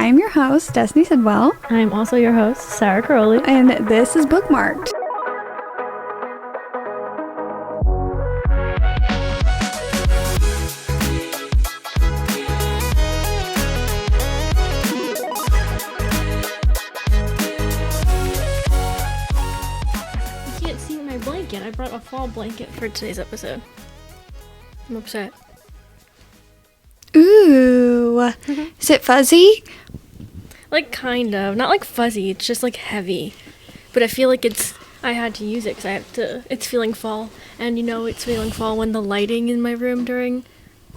I'm your host, Destiny Sidwell. I'm also your host, Sarah Crowley. And this is Bookmark'd. You can't see my blanket. I brought a fall blanket for today's episode. I'm upset. Ooh. Is it fuzzy? Like, kind of. Not like fuzzy, it's just like heavy. But I feel like I had to use it because it's feeling fall. And you know it's feeling fall when the lighting in my room when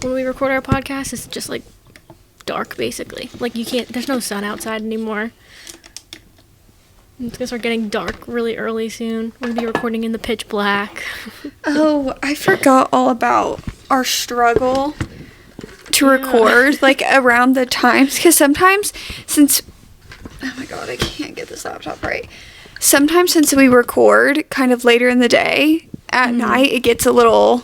we record our podcast is just like dark, basically. Like there's no sun outside anymore. It's gonna start getting dark really early soon. We're gonna be recording in the pitch black. Oh, I forgot all about our struggle to record, like, around the times. Because sometimes, oh my god, I can't get this laptop right. Sometimes since we record kind of later in the day, at night, it gets a little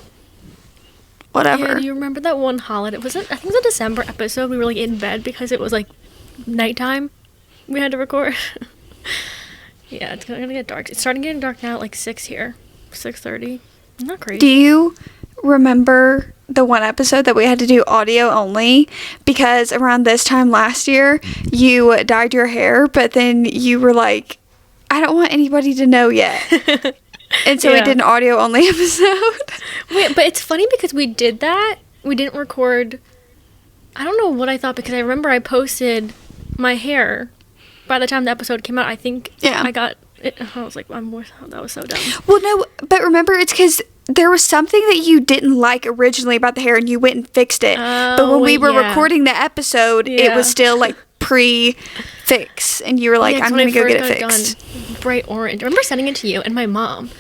whatever. Yeah, do you remember that one holiday? I think it was a December episode. We were like in bed because it was like nighttime. We had to record. Yeah, it's gonna get dark. It's starting getting dark now at like 6 here. 6:30. Not crazy. Do you remember the one episode that we had to do audio only because around this time last year you dyed your hair, but then you were like, I don't want anybody to know yet. And so we did an audio only episode. Wait, but it's funny because we did that. We didn't record. I don't know what I thought because I remember I posted my hair by the time the episode came out. I think I got it. I was like, that was so dumb. Well, no, but remember, it's because there was something that you didn't like originally about the hair and you went and fixed it. But when we were recording the episode, it was still like pre-fix. And you were like, I'm going to go get it fixed. Bright orange. I remember sending it to you and my mom.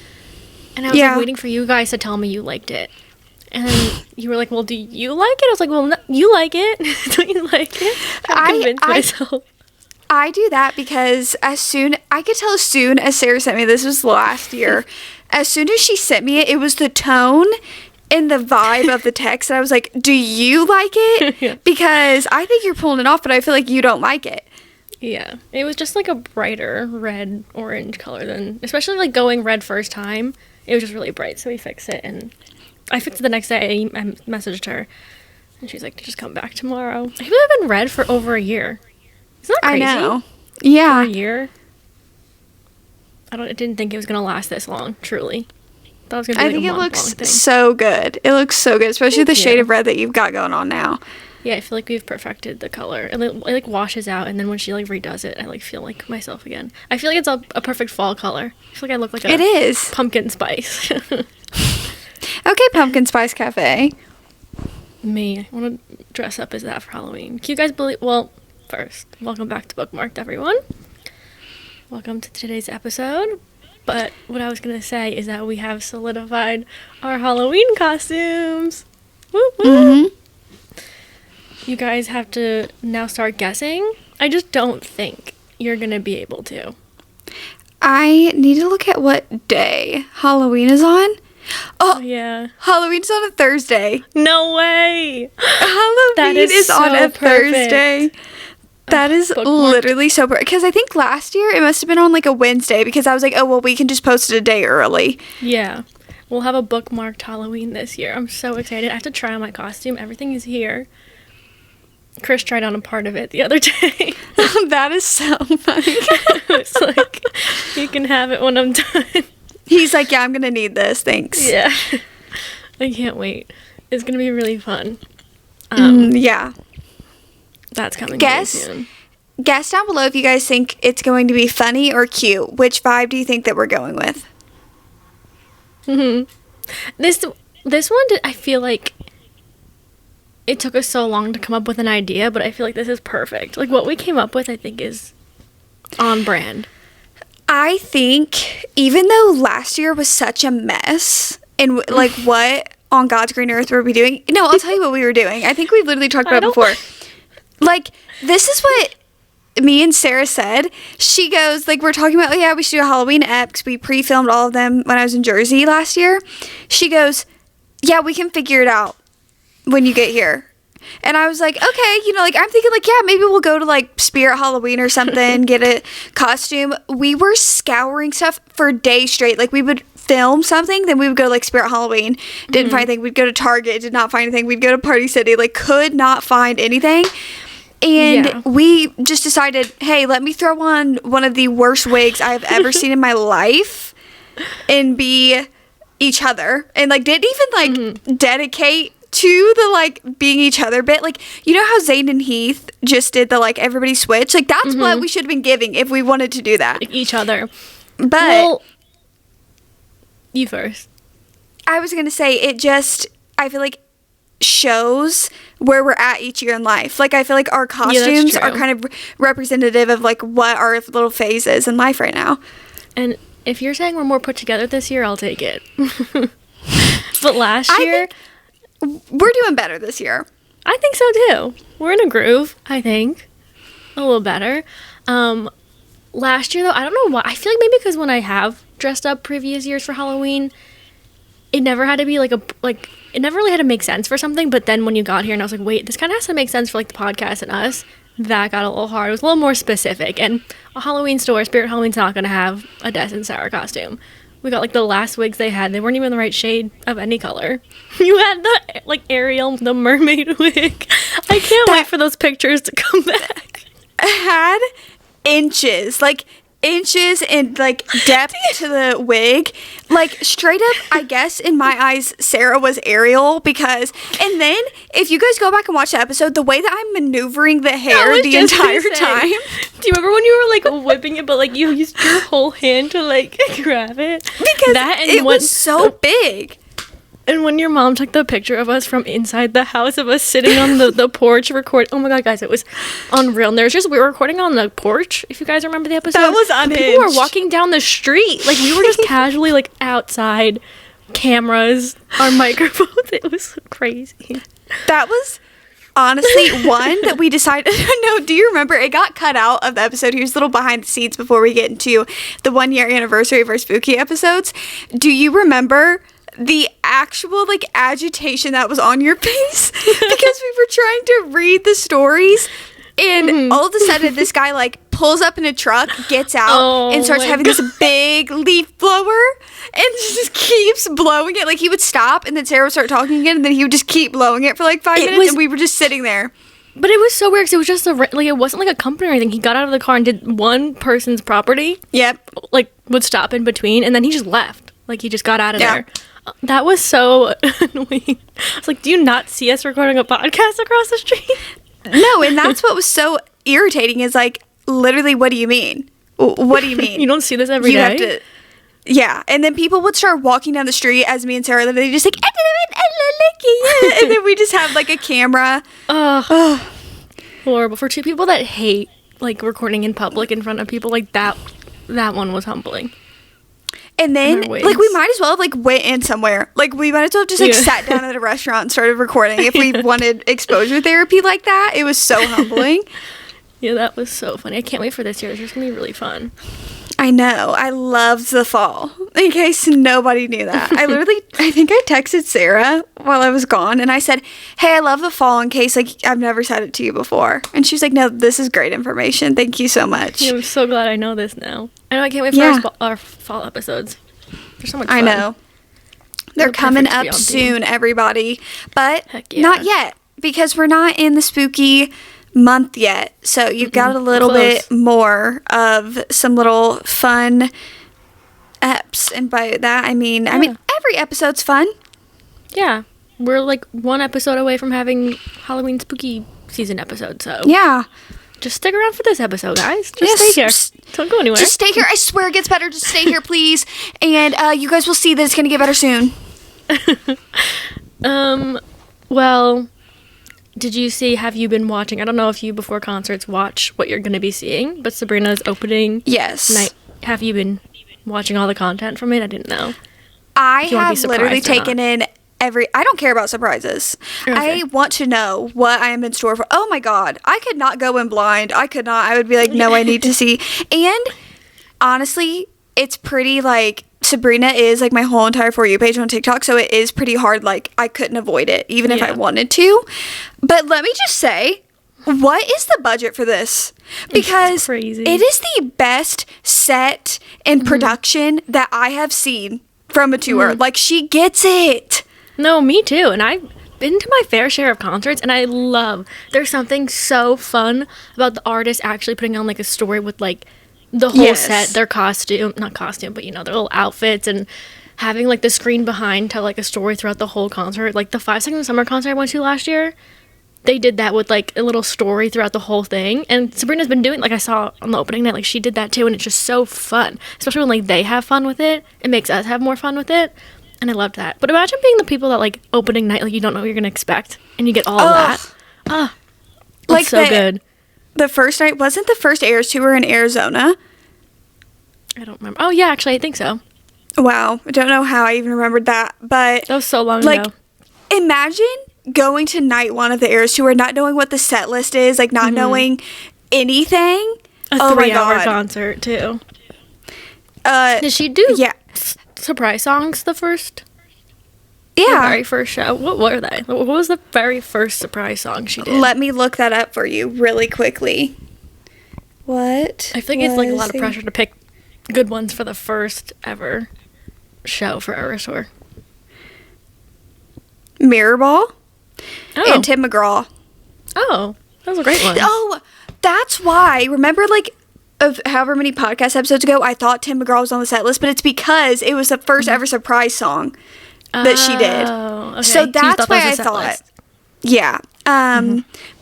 And I was like waiting for you guys to tell me you liked it. And then you were like, well, do you like it? I was like, well, no, you like it. Don't you like it? I convinced myself. I do that because I could tell as soon as Sarah sent me, this was last year, as soon as she sent me it, it was the tone and the vibe of the text. And I was like, do you like it? Because I think you're pulling it off, but I feel like you don't like it. Yeah. It was just like a brighter red orange color than, especially like going red first time. It was just really bright. So we fixed it. And I fixed it the next day. I messaged her. And she's like, just come back tomorrow. I feel like I've been red for over a year. Isn't that crazy? I know. Yeah. For a year? I didn't think it was going to last this long, truly. That was going to be like a month-long thing. I think it looks so good. It looks so good, especially the shade of red that you've got going on now. Yeah, I feel like we've perfected the color. And it like washes out, and then when she like redoes it, I like feel like myself again. I feel like it's a perfect fall color. I feel like I look like a pumpkin spice. Okay, Pumpkin Spice Cafe. Me, I want to dress up as that for Halloween. Can you guys believe... Well, first, welcome back to Bookmark'd, everyone. Welcome to today's episode. But what I was going to say is that we have solidified our Halloween costumes. Woo woo! Mm-hmm. You guys have to now start guessing. I just don't think you're going to be able to. I need to look at what day Halloween is on. Oh, yeah. Halloween's on a Thursday. No way! Halloween is on a Thursday. That is literally so perfect. Because I think last year it must have been on like a Wednesday because I was like, oh, well, we can just post it a day early. Yeah. We'll have a bookmarked Halloween this year. I'm so excited. I have to try on my costume. Everything is here. Chris tried on a part of it the other day. That is so funny. It's like, you can have it when I'm done. He's like, yeah, I'm going to need this. Thanks. Yeah. I can't wait. It's going to be really fun. Yeah. That's coming really soon. Guess down below if you guys think it's going to be funny or cute. Which vibe do you think that we're going with? This one, I feel like it took us so long to come up with an idea, but I feel like this is perfect. Like, what we came up with, I think, is on brand. I think, even though last year was such a mess, and, like, what on God's green earth were we doing? No, I'll tell you what we were doing. I think we've literally talked about it before. Like, this is what me and Sarah said. She goes, like, we're talking about, we should do a Halloween ep, because we pre-filmed all of them when I was in Jersey last year. She goes, yeah, we can figure it out when you get here. And I was like, okay, like I'm thinking like, yeah, maybe we'll go to like Spirit Halloween or something, get a costume. We were scouring stuff for days straight. Like we would film something, then we would go to like Spirit Halloween, didn't find anything. We'd go to Target, did not find anything. We'd go to Party City, like could not find anything. And we just decided, hey, let me throw on one of the worst wigs I've ever seen in my life and be each other. And like didn't even like dedicate to the like being each other bit. Like, you know how Zayn and Heath just did the like everybody switch? Like that's what we should have been giving if we wanted to do that. Like each other. But well, you first. I was gonna say I feel like shows where we're at each year in life. Like I feel like our costumes are kind of representative of like what our little phase is in life right now. And if you're saying we're more put together this year, I'll take it. But last year we're doing better this year. I think so too. We're in a groove, I think. A little better. Last year though, I don't know why. I feel like maybe because when I have dressed up previous years for Halloween, it never had to be it never really had to make sense for something, but then when you got here and I was like, wait, this kind of has to make sense for like the podcast and us, that got a little hard. It was a little more specific, and a Halloween store, Spirit Halloween's not going to have a Des and Sarah costume. We got like the last wigs they had. They weren't even the right shade of any color. You had the like Ariel, the mermaid wig. I can't wait for those pictures to come back. Had inches and like depth to the wig. Like straight up, I guess in my eyes Sarah was Ariel, because and then if you guys go back and watch the episode, the way that I'm maneuvering the hair the entire time. Do you remember when you were like whipping it, but like you used your whole hand to like grab it? Because it was so big. And when your mom took the picture of us from inside the house, of us sitting on the porch recording. Oh my god, guys, it was unreal. And we were recording on the porch, if you guys remember the episode. That was unhinged. People were walking down the street. Like, we were just casually, like, outside, cameras, our microphones. It was crazy. That was honestly one that we decided. No, do you remember? It got cut out of the episode. Here's a little behind the scenes before we get into the 1 year anniversary of our spooky episodes. Do you remember the actual like agitation that was on your face because we were trying to read the stories, and all of a sudden this guy like pulls up in a truck, gets out, and starts having this big leaf blower and just keeps blowing it. Like he would stop and then Sarah would start talking again, and then he would just keep blowing it for like 5 minutes, and we were just sitting there. But it was so weird because it was just it wasn't like a company or anything. He got out of the car and did one person's property. Yep. Like would stop in between, and then he just left. Like he just got out of there. That was so annoying. I was like, do you not see us recording a podcast across the street? No, and that's what was so irritating is like, literally, what do you mean? What do you mean? You don't see this every day? Have to, yeah, and then people would start walking down the street as me and Sarah, and they just like, and then we just have like a camera. Horrible. For two people that hate like recording in public in front of people, like that one was humbling. And then, like, we might as well have, like, went in somewhere. Like, we might as well have just, like, sat down at a restaurant and started recording if we wanted exposure therapy like that. It was so humbling. Yeah, that was so funny. I can't wait for this year. It's just going to be really fun. I know. I loved the fall. In case nobody knew that. I think I texted Sarah while I was gone, and I said, hey, I love the fall in case, like, I've never said it to you before. And she was like, no, this is great information. Thank you so much. Yeah, I'm so glad I know this now. I know I can't wait for our fall episodes. They're so much fun. I know. They're coming up soon, everybody. But not yet, because we're not in the spooky month yet, so you've got a little bit more of some little fun eps, and by that I mean every episode's fun. Yeah, we're like one episode away from having Halloween spooky season episode, so yeah, just stick around for this episode, guys. Stay here. Don't go anywhere. Just stay here. I swear it gets better. Just stay here, please, and you guys will see that it's gonna get better soon. Well, did you see, have you been watching, I don't know if you before concerts watch what you're going to be seeing, but Sabrina's opening night, have you been watching all the content from it? I didn't know. I have literally taken in I don't care about surprises. Okay. I want to know what I am in store for. Oh my God. I could not go in blind. I could not. I would be like, no, I need to see. And honestly, it's pretty like Sabrina is like my whole entire For You page on TikTok, so it is pretty hard. Like, I couldn't avoid it, even if I wanted to. But let me just say, what is the budget for this? Because it's crazy. It is the best set and production that I have seen from a tour. Like, she gets it. No, me too. And I've been to my fair share of concerts, and I love, there's something so fun about the artist actually putting on like a story with like the whole set, their not costume, but you know, their little outfits, and having like the screen behind tell like a story throughout the whole concert. Like the 5 Seconds of Summer concert I went to last year, they did that with like a little story throughout the whole thing. And Sabrina's been doing, like I saw on the opening night, like she did that too, and it's just so fun. Especially when like they have fun with it, it makes us have more fun with it. And I loved that. But imagine being the people that like opening night, like you don't know what you're gonna expect, and you get all of that. Like so good. The first night, wasn't the first Eras tour in Arizona? I don't remember. Oh yeah, actually I think so. Wow, I don't know how I even remembered that, but that was so long ago. Imagine going to night 1 of the Eras tour, not knowing what the set list is, like not knowing anything. A 3-hour concert too. Did she do surprise songs the very first show? What were they? What was the very first surprise song she did? Let me look that up for you really quickly. What? I feel like it's like a lot of pressure to pick good ones for the first ever show for Eras tour. Mirrorball and Tim McGraw. Oh, that was a great one. Oh, that's why. Remember, like, of however many podcast episodes ago, I thought Tim McGraw was on the set list, but it's because it was the first ever surprise song that she did. Okay. So that's why I thought. List. Yeah.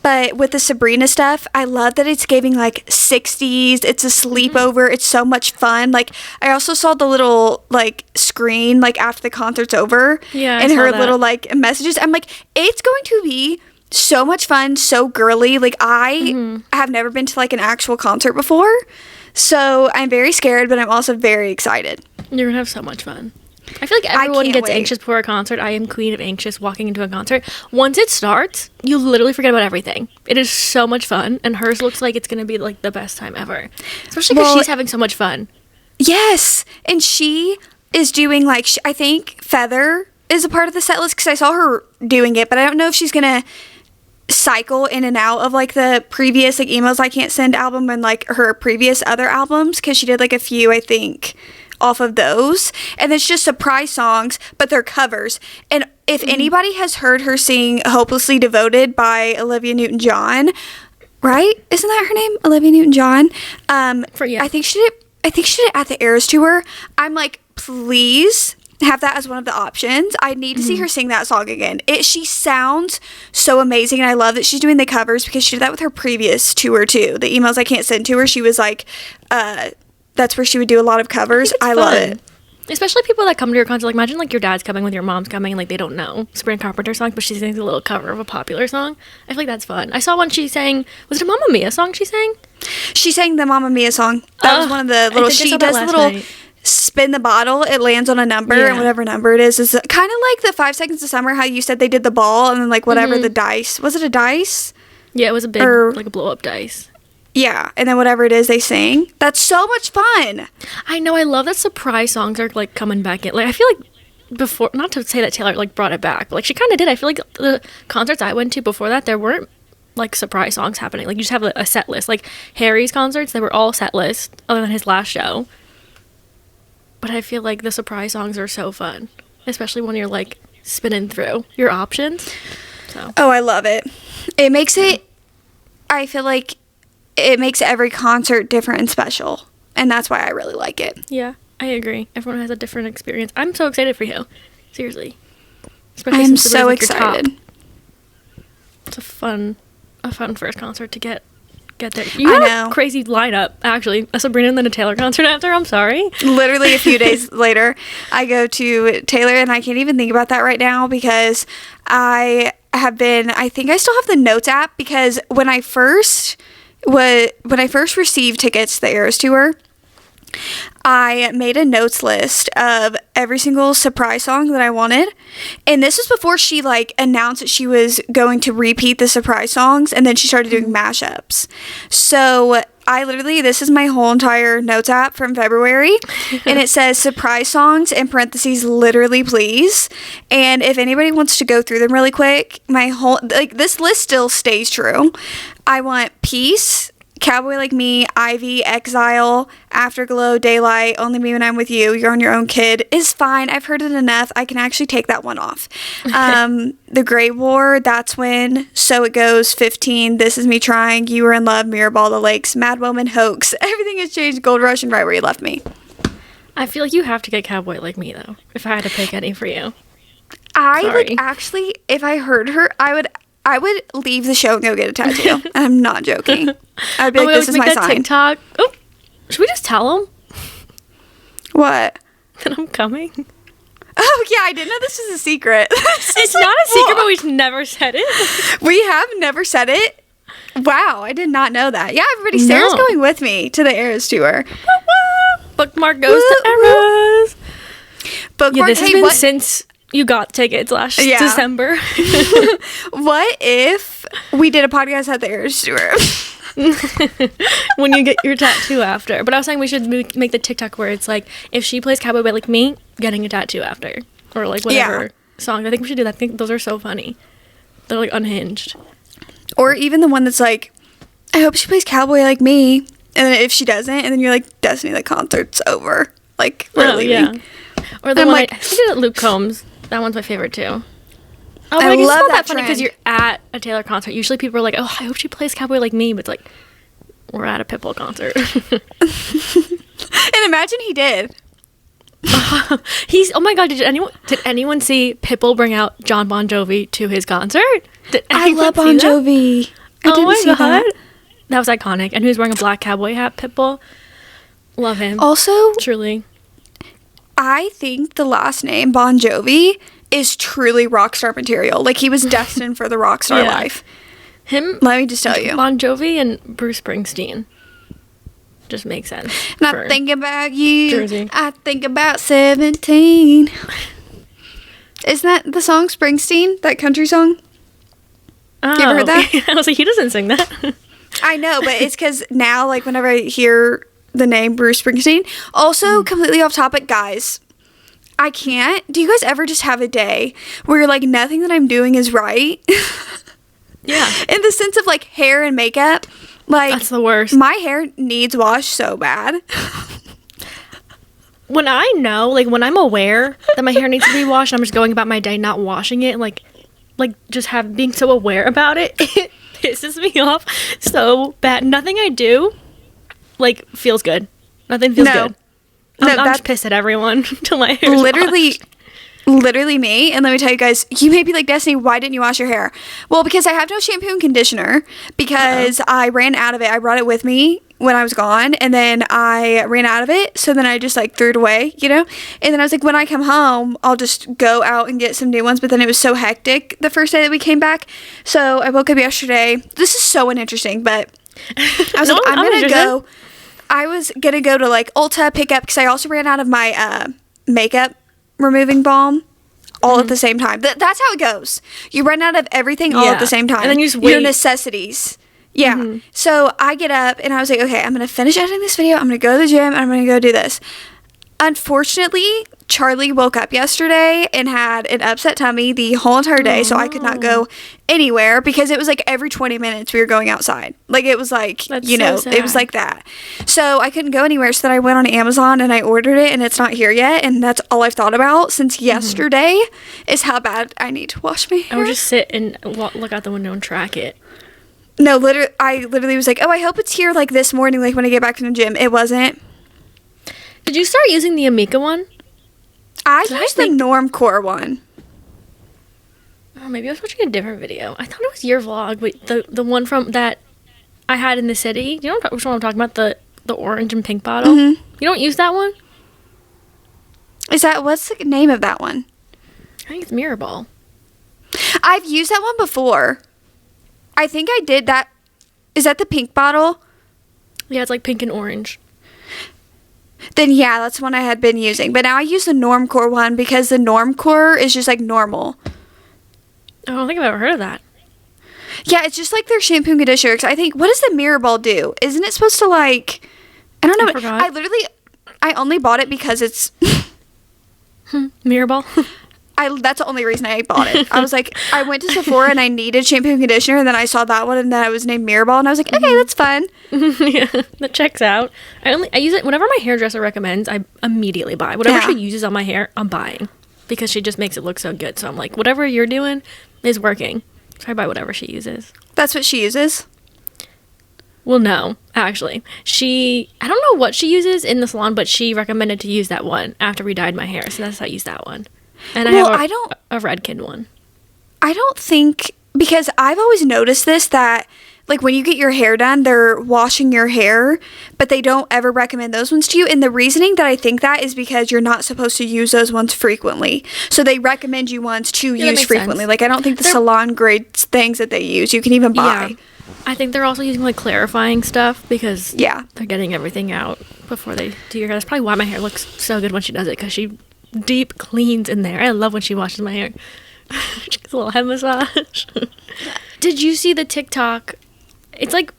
But with the Sabrina stuff, I love that it's giving like 60s. It's a sleepover. It's so much fun. Like, I also saw the little like screen like after the concert's over. Yeah. And her little like messages. I'm like, it's going to be so much fun, so girly. Like, I have never been to like an actual concert before. So I'm very scared, but I'm also very excited. You're going to have so much fun. I feel like everyone gets anxious before a concert. I am queen of anxious walking into a concert. Once it starts, you literally forget about everything. It is so much fun, and hers looks like it's going to be like the best time ever. Especially because she's having so much fun. Yes, and she is doing like, I think Feather is a part of the set list because I saw her doing it, but I don't know if she's going to cycle in and out of like the previous like Emails I Can't Send album and like her previous other albums, because she did like a few, I think, off of those, and it's just surprise songs, but they're covers. And if anybody has heard her sing Hopelessly Devoted by Olivia Newton-John, right? Isn't that her name? Olivia Newton-John? I think she did it at the Eras tour. I'm like, please have that as one of the options. I need to see her sing that song again. She sounds so amazing, and I love that she's doing the covers because she did that with her previous tour too. The Emails I Can't Send tour, she was like, that's where she would do a lot of covers. I love it. Especially people that come to your concert. Like, imagine like your dad's coming with your mom's coming, and like they don't know Sabrina Carpenter song, but she sings a little cover of a popular song. I feel like that's fun. I saw one she sang. Was it a Mamma Mia song she sang? She sang the Mamma Mia song. That was one of the little. She does a little spin the bottle. It lands on a number, and whatever number it is kind of like the 5 Seconds of Summer. How you said they did the ball, and then like whatever the dice. Was it a dice? Yeah, it was a big like a blow up dice. Yeah, and then whatever it is they sing. That's so much fun. I know. I love that surprise songs are like coming back in. Like, I feel like before, not to say that Taylor like brought it back, but like she kind of did. I feel like the concerts I went to before that, there weren't like surprise songs happening. Like, you just have a set list. Like Harry's concerts, they were all set list other than his last show. But I feel like the surprise songs are so fun, especially when you're like spinning through your options. So. Oh, I love it. It makes it, I feel like it makes every concert different and special. And that's why I really like it. Yeah, I agree. Everyone has a different experience. I'm so excited for you. Seriously. Especially I'm so excited. It's a fun first concert to get there. You had a crazy lineup, actually. A Sabrina and then a Taylor concert after. I'm sorry. Literally a few days later, I go to Taylor, and I can't even think about that right now because I think I still have the Notes app, because when I first received tickets to the Eras tour, I made a notes list of every single surprise song that I wanted. And this was before she like announced that she was going to repeat the surprise songs, and then she started doing mashups. So this is my whole entire notes app from February, and it says surprise songs in parentheses, literally please. And if anybody wants to go through them really quick, this list still stays true. I want Peace, Cowboy Like Me, Ivy, Exile, Afterglow, Daylight, Only Me When I'm With You, You're on Your Own Kid is fine. I've heard it enough. I can actually take that one off. The Great War, That's When, So It Goes, 15, This Is Me Trying, You Were in Love, Mirrorball, The Lakes, Mad Woman, Hoax, Everything Has Changed, Gold Rush, and Right Where You Left Me. I feel like you have to get Cowboy Like Me, though, if I had to pick any for you. I would actually, if I heard her, I would leave the show and go get a tattoo. I'm not joking. I'd be like, this is my sign. TikTok. Oh, should we just tell them? What? That I'm coming? Oh, yeah, I didn't know this was a secret. It's not a secret, but we've never said it. We have never said it? Wow, I did not know that. Yeah, everybody, Sarah's going with me to the Eras tour. Bookmark goes to Eras. Bookmark, this has been since you got tickets last December. What if we did a podcast at the Eras tour? When you get your tattoo after. But I was saying we should make the TikTok where it's like, if she plays Cowboy Like Me, getting a tattoo after. Or like whatever song. I think we should do that. I think those are so funny. They're like unhinged. Or even the one that's like, I hope she plays Cowboy Like Me. And then if she doesn't, and then you're like, Destiny, the concert's over. Like, we're leaving. Yeah. Or the one like, I did at Luke Combs. That one's my favorite too. Oh, I love that funny because you're at a Taylor concert. Usually people are like, oh, I hope she plays Cowboy Like Me. But it's like, we're at a Pitbull concert. And imagine he did. Oh my God, did anyone see Pitbull bring out John Bon Jovi to his concert? I love Bon Jovi. I didn't see that. That was iconic. And he was wearing a black cowboy hat, Pitbull. Love him. Also, truly, I think the last name Bon Jovi is truly rock star material. Like, he was destined for the rock star life. Let me just tell you. Bon Jovi and Bruce Springsteen just makes sense. And I think about you. Jersey. I think about 17. Isn't that the song Springsteen? That country song? Oh. You ever heard that? I was like, he doesn't sing that. I know, but it's because now, like, whenever I hear the name Bruce Springsteen. Also, completely off topic, guys. I can't. Do you guys ever just have a day where you're like, nothing that I'm doing is right? Yeah. In the sense of, like, hair and makeup. Like, that's the worst. My hair needs wash so bad. When I know, like, when I'm aware that my hair needs to be washed, I'm just going about my day not washing it, like just being so aware about it, it pisses me off so bad. Nothing I do, like, feels good. Nothing feels good. I'm just pissed at everyone until my hair's washed. Literally me. And let me tell you guys, you may be like, Destiny, why didn't you wash your hair? Well, because I have no shampoo and conditioner because I ran out of it. I brought it with me when I was gone, and then I ran out of it, so then I just, like, threw it away, you know? And then I was like, when I come home, I'll just go out and get some new ones, but then it was so hectic the first day that we came back, so I woke up yesterday. This is so uninteresting, but I was I was gonna go to, like, Ulta, pick up, because I also ran out of my makeup removing balm all at the same time. That's how it goes. You run out of everything all at the same time. And then you just wait. Your necessities. Yeah. So I get up and I was like, okay, I'm going to finish editing this video. I'm going to go to the gym and I'm going to go do this. Unfortunately, Charlie woke up yesterday and had an upset tummy the whole entire day. So I could not go anywhere because it was like every 20 minutes we were going outside. Like, it was like, that's it was like that. So I couldn't go anywhere. So then I went on Amazon and I ordered it and it's not here yet. And that's all I've thought about since yesterday is how bad I need to wash my hair. I would just sit and look out the window and track it. No, I literally was like, oh, I hope it's here, like, this morning, like, when I get back from the gym. It wasn't. Did you start using the Amika one? I used the Normcore one. Oh, maybe I was watching a different video. I thought it was your vlog. Wait, the one from that I had in the city. Do you know which one I'm talking about? The orange and pink bottle? You don't use that one? What's the name of that one? I think it's Mirrorball. I've used that one before. I think I did that. Is that the pink bottle? Yeah, it's like pink and orange. Then yeah, that's one I had been using. But now I use the Normcore one because the Normcore is just like normal. I don't think I've ever heard of that. Yeah, it's just like their shampoo and conditioner. 'Cause I think, what does the mirror ball do? Isn't it supposed to like, I don't know. I only bought it because it's Mirror ball. That's the only reason I bought it. I was like, I went to Sephora and I needed shampoo and conditioner, and then I saw that one, and then it was named Mirror Ball, and I was like, okay, that's fun. Yeah, that checks out. I use it whenever my hairdresser recommends. I immediately buy whatever she uses on my hair. I'm buying because she just makes it look so good. So I'm like, whatever you're doing is working. So I buy whatever she uses. That's what she uses? Well, no, actually. I don't know what she uses in the salon, but she recommended to use that one after we dyed my hair. So that's how I use that one. And I have a Redken one. I don't think, because I've always noticed this, that like when you get your hair done, they're washing your hair, but they don't ever recommend those ones to you. And the reasoning that I think that is because you're not supposed to use those ones frequently. So they recommend you ones to use frequently. Sense. Like I don't think the salon grade things that they use you can even buy. Yeah. I think they're also using like clarifying stuff because they're getting everything out before they do your hair. That's probably why my hair looks so good when she does it, because she deep cleans in there. I love when she washes my hair. She gets a little head massage. Did you see the TikTok? It was like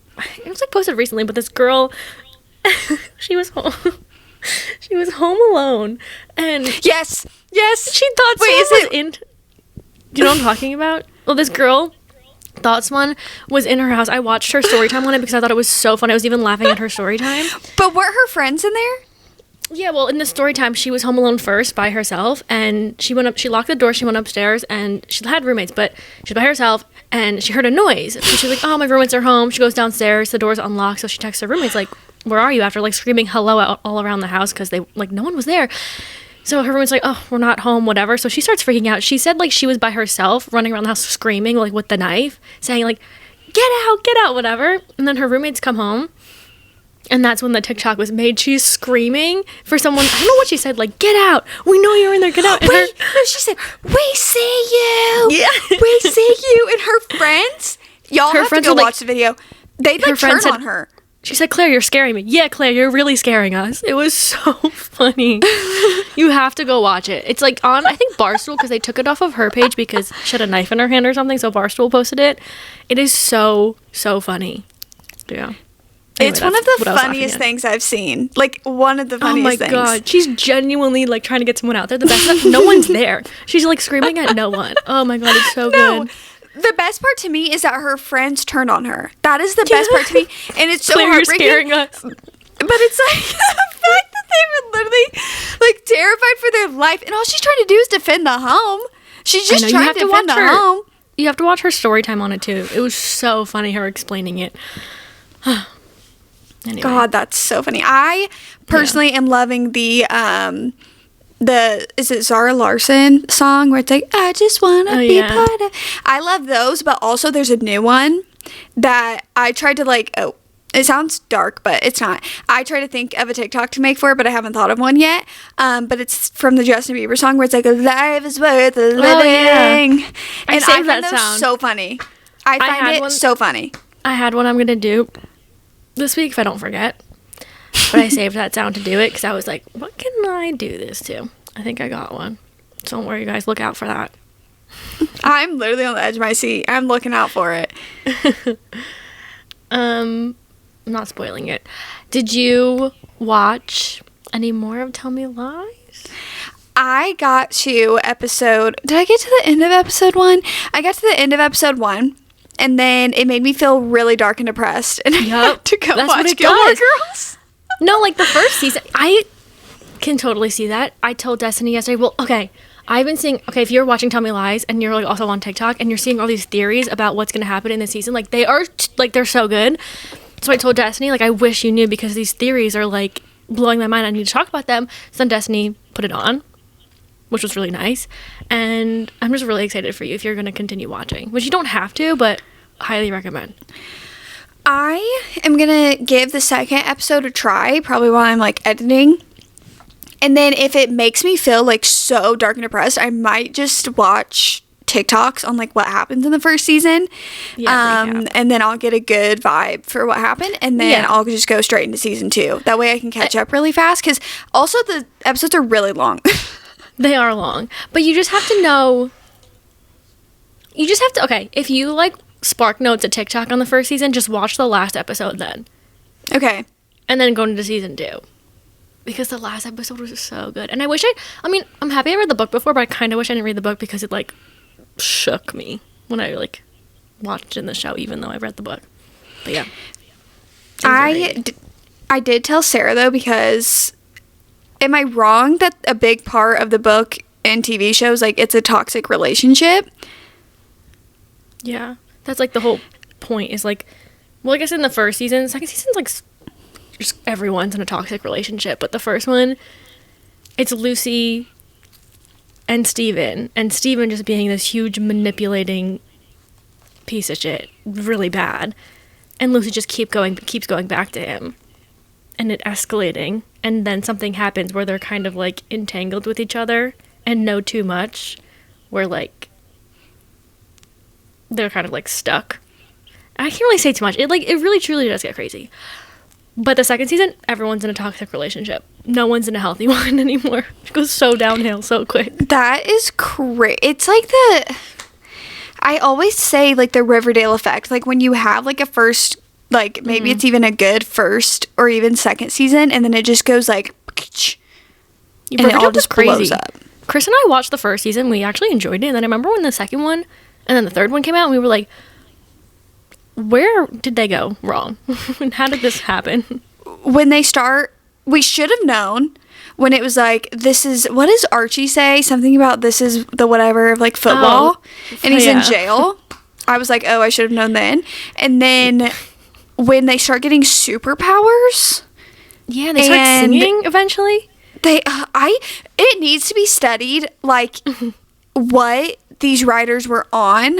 posted recently, but this girl, she was home alone, and yes, she thought someone was in. Do you know what I'm talking about? Well, this girl thought someone was in her house. I watched her story time on it because I thought it was so fun. I was even laughing at her story time. But weren't her friends in there? Yeah, well, in the story time, she was home alone first by herself, and she locked the door, she went upstairs, and she had roommates, but she was by herself, and she heard a noise. So she was like, oh, my roommates are home. She goes downstairs, the door's unlocked, so she texts her roommates, like, where are you? After, like, screaming hello out all around the house, because no one was there. So her roommate's like, oh, we're not home, whatever. So she starts freaking out. She said, like, she was by herself, running around the house screaming, like, with the knife, saying, like, get out, whatever. And then her roommates come home. And that's when the TikTok was made. She's screaming for someone. I don't know what she said. Like, get out. We know you're in there. Get out. No, she said, we see you. Yeah. We see you. And her friends, y'all have to go watch the video. They'd like turn on her. She said, Claire, you're scaring me. Yeah, Claire, you're really scaring us. It was so funny. You have to go watch it. It's like on, I think, Barstool, because they took it off of her page because she had a knife in her hand or something. So Barstool posted it. It is so, so funny. Yeah. Anyway, it's one of the funniest things I've seen. Like, one of the funniest things. Oh, my God. She's genuinely, like, trying to get someone out there. The best no one's there. She's, like, screaming at no one. Oh, my God. It's so good. The best part to me is that her friends turned on her. That is the best part to me. And it's so Claire, heartbreaking. You're scaring us. But it's, like, the fact that they were literally, like, terrified for their life. And all she's trying to do is defend the home. She's just trying to defend the home. You have to watch her story time on it, too. It was so funny, her explaining it. Anyway. God, that's so funny. I personally am loving the is it Zara Larsson song where it's like, I just want to be part of. I love those, but also there's a new one that I tried to it sounds dark, but it's not. I try to think of a TikTok to make for it, but I haven't thought of one yet. But it's from the Justin Bieber song where it's like, life is worth living. Oh, yeah. And I find those so funny. I find it so funny. I had one I'm going to do this week if I don't forget, but I saved that sound to do it because I was like, what can I do this to? I think I got one, so don't worry, you guys, look out for that. I'm literally on the edge of my seat. I'm looking out for it. I'm not spoiling it. Did you watch any more of Tell Me Lies? I got to did I get to the end of episode 1? I got to the end of episode 1. And then it made me feel really dark and depressed. And I had to go watch Gilmore Girls. No, like the first season. I can totally see that. I told Destiny yesterday, well, okay, I've been seeing, if you're watching Tell Me Lies and you're like also on TikTok and you're seeing all these theories about what's going to happen in the season, like they are, they're so good. So I told Destiny, like, I wish you knew because these theories are like blowing my mind. I need to talk about them. So then Destiny put it on, which was really nice. And I'm just really excited for you if you're going to continue watching, which you don't have to, but highly recommend. I am going to give the second episode a try, probably while I'm like editing. And then if it makes me feel like so dark and depressed, I might just watch TikToks on like what happens in the first season. Yeah, and then I'll get a good vibe for what happened. And then I'll just go straight into season 2. That way I can catch up really fast. Because also the episodes are really long. They are long. But you just have to know. You just have to, if you like Spark Notes a TikTok on the first season, just watch the last episode then. Okay. And then go into season 2. Because the last episode was so good. And I wish I'm happy I read the book before, but I kind of wish I didn't read the book because it, like, shook me when I, like, watched in the show, even though I read the book. But yeah. I did tell Sarah, though, because am I wrong that a big part of the book and TV shows, like, it's a toxic relationship? Yeah. That's, like, the whole point is, like, well, I guess in the first season, second season's, like, just everyone's in a toxic relationship. But the first one, it's Lucy and Steven just being this huge manipulating piece of shit, really bad. And Lucy just keeps going back to him. And it escalating. And then something happens where they're kind of, like, entangled with each other and know too much. Where, like, they're kind of, like, stuck. I can't really say too much. It really truly does get crazy. But the second season, everyone's in a toxic relationship. No one's in a healthy one anymore. It goes so downhill so quick. That is crazy. It's like I always say, like, the Riverdale effect. Like, when you have, like, a first, like, maybe it's even a good first or even second season, and then it just goes, like, and it all just blows up. Chris and I watched the first season. We actually enjoyed it. And then I remember when the second one and then the third one came out, and we were like, where did they go wrong? And how did this happen? When they start, we should have known when it was like, this is, what does Archie say? Something about this is the whatever of, like, football. And he's in jail. I was like, oh, I should have known then. And then when they start getting superpowers. Yeah, they start singing eventually. It needs to be studied, like, what these writers were on.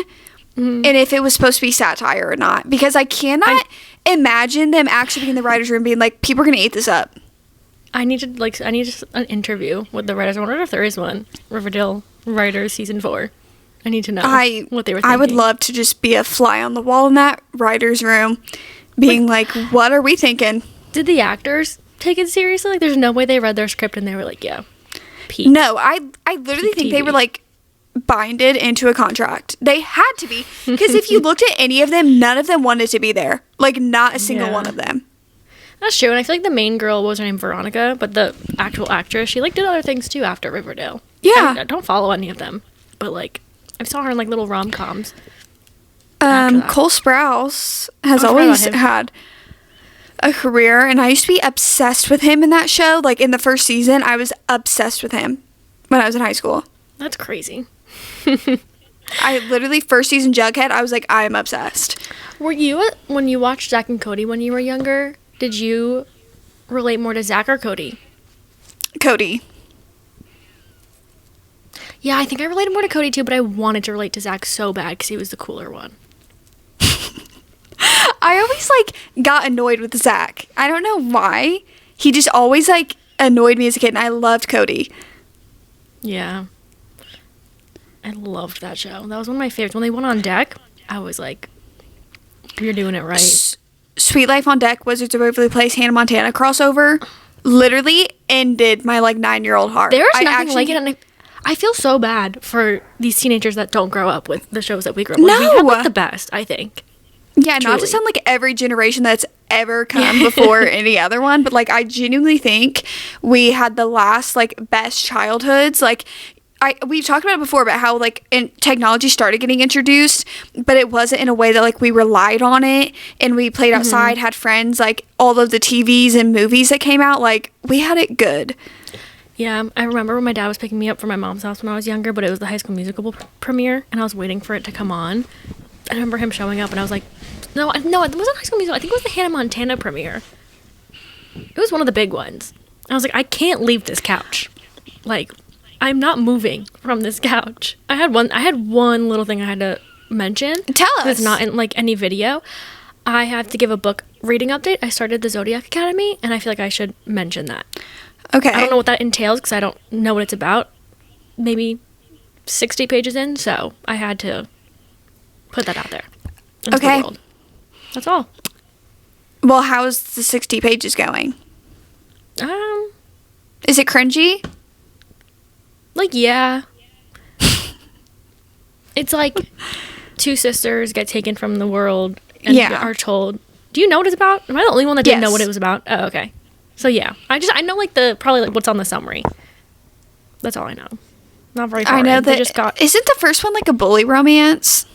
And if it was supposed to be satire or not. Because I cannot imagine them actually being in the writer's room being like, people are going to eat this up. I need just an interview with the writers. I wonder if there is one. Riverdale Writers Season 4. I need to know what they were thinking. I would love to just be a fly on the wall in that writer's room. Being like, what are we thinking? Did the actors take it seriously? Like, there's no way they read their script and they were like, yeah. Peak. No, I literally think they were, like, binded into a contract. They had to be, because if you looked at any of them, none of them wanted to be there. Like, not a single one of them. That's true. And I feel like the main girl was her name Veronica, but the actual actress, she, like, did other things too after Riverdale. Yeah. I don't follow any of them, but, like, I saw her in, like, little rom-coms. Cole Sprouse has always had a career, and I used to be obsessed with him in that show. Like, in the first season, I was obsessed with him when I was in high school. That's crazy. I literally, first season Jughead, I was like, I am obsessed. Were you, when you watched Zach and Cody when you were younger, did you relate more to Zach or Cody? Cody. Yeah, I think I related more to Cody too, but I wanted to relate to Zach so bad because he was the cooler one. I always, like, got annoyed with Zach. I don't know why. He just always, like, annoyed me as a kid, and I loved Cody. Yeah. I loved that show. That was one of my favorites. When they went on deck, I was like, you're doing it right. Sweet Life on Deck, Wizards of Waverly Place, Hannah Montana crossover literally ended my, like, 9-year-old heart. There's nothing like it, and I feel so bad for these teenagers that don't grow up with the shows that we grew up with. No! We had, like, the best, I think. Yeah, Truly. not to sound like every generation that's ever come before any other one, but, like, I genuinely think we had the last, like, best childhoods. Like, we've talked about it before about how, like, technology started getting introduced, but it wasn't in a way that, like, we relied on it, and we played outside, had friends, like, all of the TVs and movies that came out, like, we had it good. Yeah, I remember when my dad was picking me up from my mom's house when I was younger, but it was the High School Musical premiere, and I was waiting for it to come on. I remember him showing up, and I was like, no, it wasn't High School Musical. I think it was the Hannah Montana premiere. It was one of the big ones. I was like, I can't leave this couch. Like, I'm not moving from this couch. I had one little thing I had to mention. Tell us. It's not in, like, any video. I have to give a book reading update. I started the Zodiac Academy, and I feel like I should mention that. Okay. I don't know what that entails because I don't know what it's about. Maybe 60 pages in, so I had to put that out there. Into the world. That's all. Well, how's the 60 pages going? Is it cringy? Like, yeah. It's like, two sisters get taken from the world and Yeah. are told. Do you know what it's about? Am I the only one that didn't know Yes. what it was about? Oh, okay. So yeah, I know like probably like what's on the summary. That's all I know. Not very far. I know in. They that. just got. Isn't the first one like a bully romance?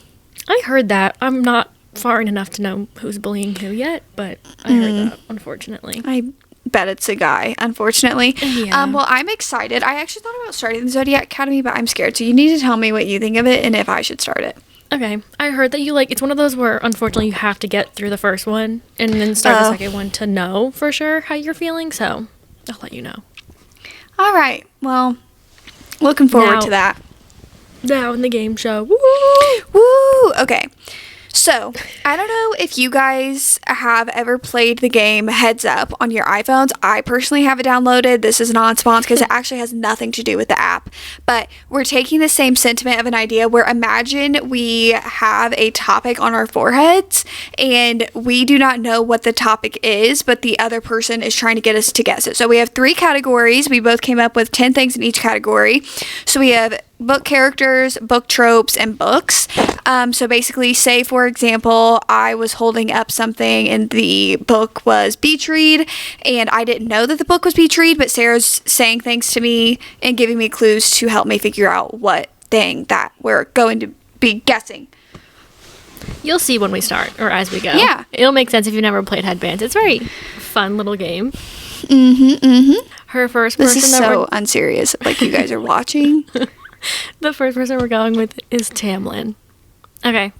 I heard that. I'm not far enough to know who's bullying who yet, but I heard that, unfortunately. I bet it's a guy, unfortunately. Yeah. Well, I'm excited. I actually thought about starting the Zodiac Academy, but I'm scared. So you need to tell me what you think of it and if I should start it. Okay. I heard that you like it's one of those where unfortunately you have to get through the first one and then start the second one to know for sure how you're feeling. So I'll let you know. All right. Well, looking forward Now- to that. Now in the game show. Woo! Woo! Okay. So, I don't know if you guys have ever played the game Heads Up on your iPhones. I personally have it downloaded. This is non-sponsored because it actually has nothing to do with the app. But we're taking the same sentiment of an idea where imagine we have a topic on our foreheads and we do not know what the topic is, but the other person is trying to get us to guess it. So we have 3 categories. We both came up with 10 things in each category. So we have book characters, book tropes, and books. So basically, say for example, I was holding up something and the book was Beach Read, and I didn't know that the book was Beach Read, but Sarah's saying things to me and giving me clues to help me figure out what thing that we're going to be guessing. You'll see when we start or as we go. Yeah. It'll make sense if you've never played Headbands. It's a very fun little game. Her first This person is so unserious, like you guys are watching. the first person we're going with is Tamlin. Okay.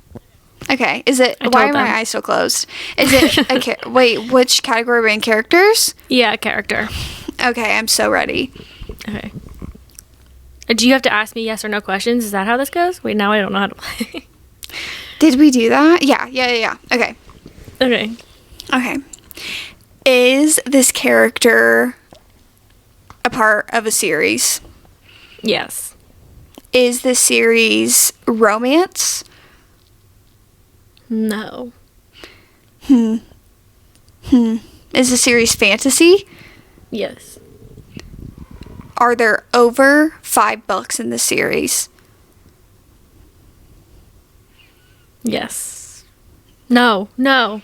Okay, is it? I Why told are them. my eyes so closed? Is it? Wait, which category are we in? Characters? Yeah, character. Okay, I'm so ready. Okay. Do you have to ask me yes or no questions? Is that how this goes? Wait, now I don't know how to play. Did we do that? Yeah. Okay. Okay. Is this character a part of a series? Yes. Is this series romance? No. Is the series fantasy? Yes. Are there over 5 books in the series? Yes. No. Not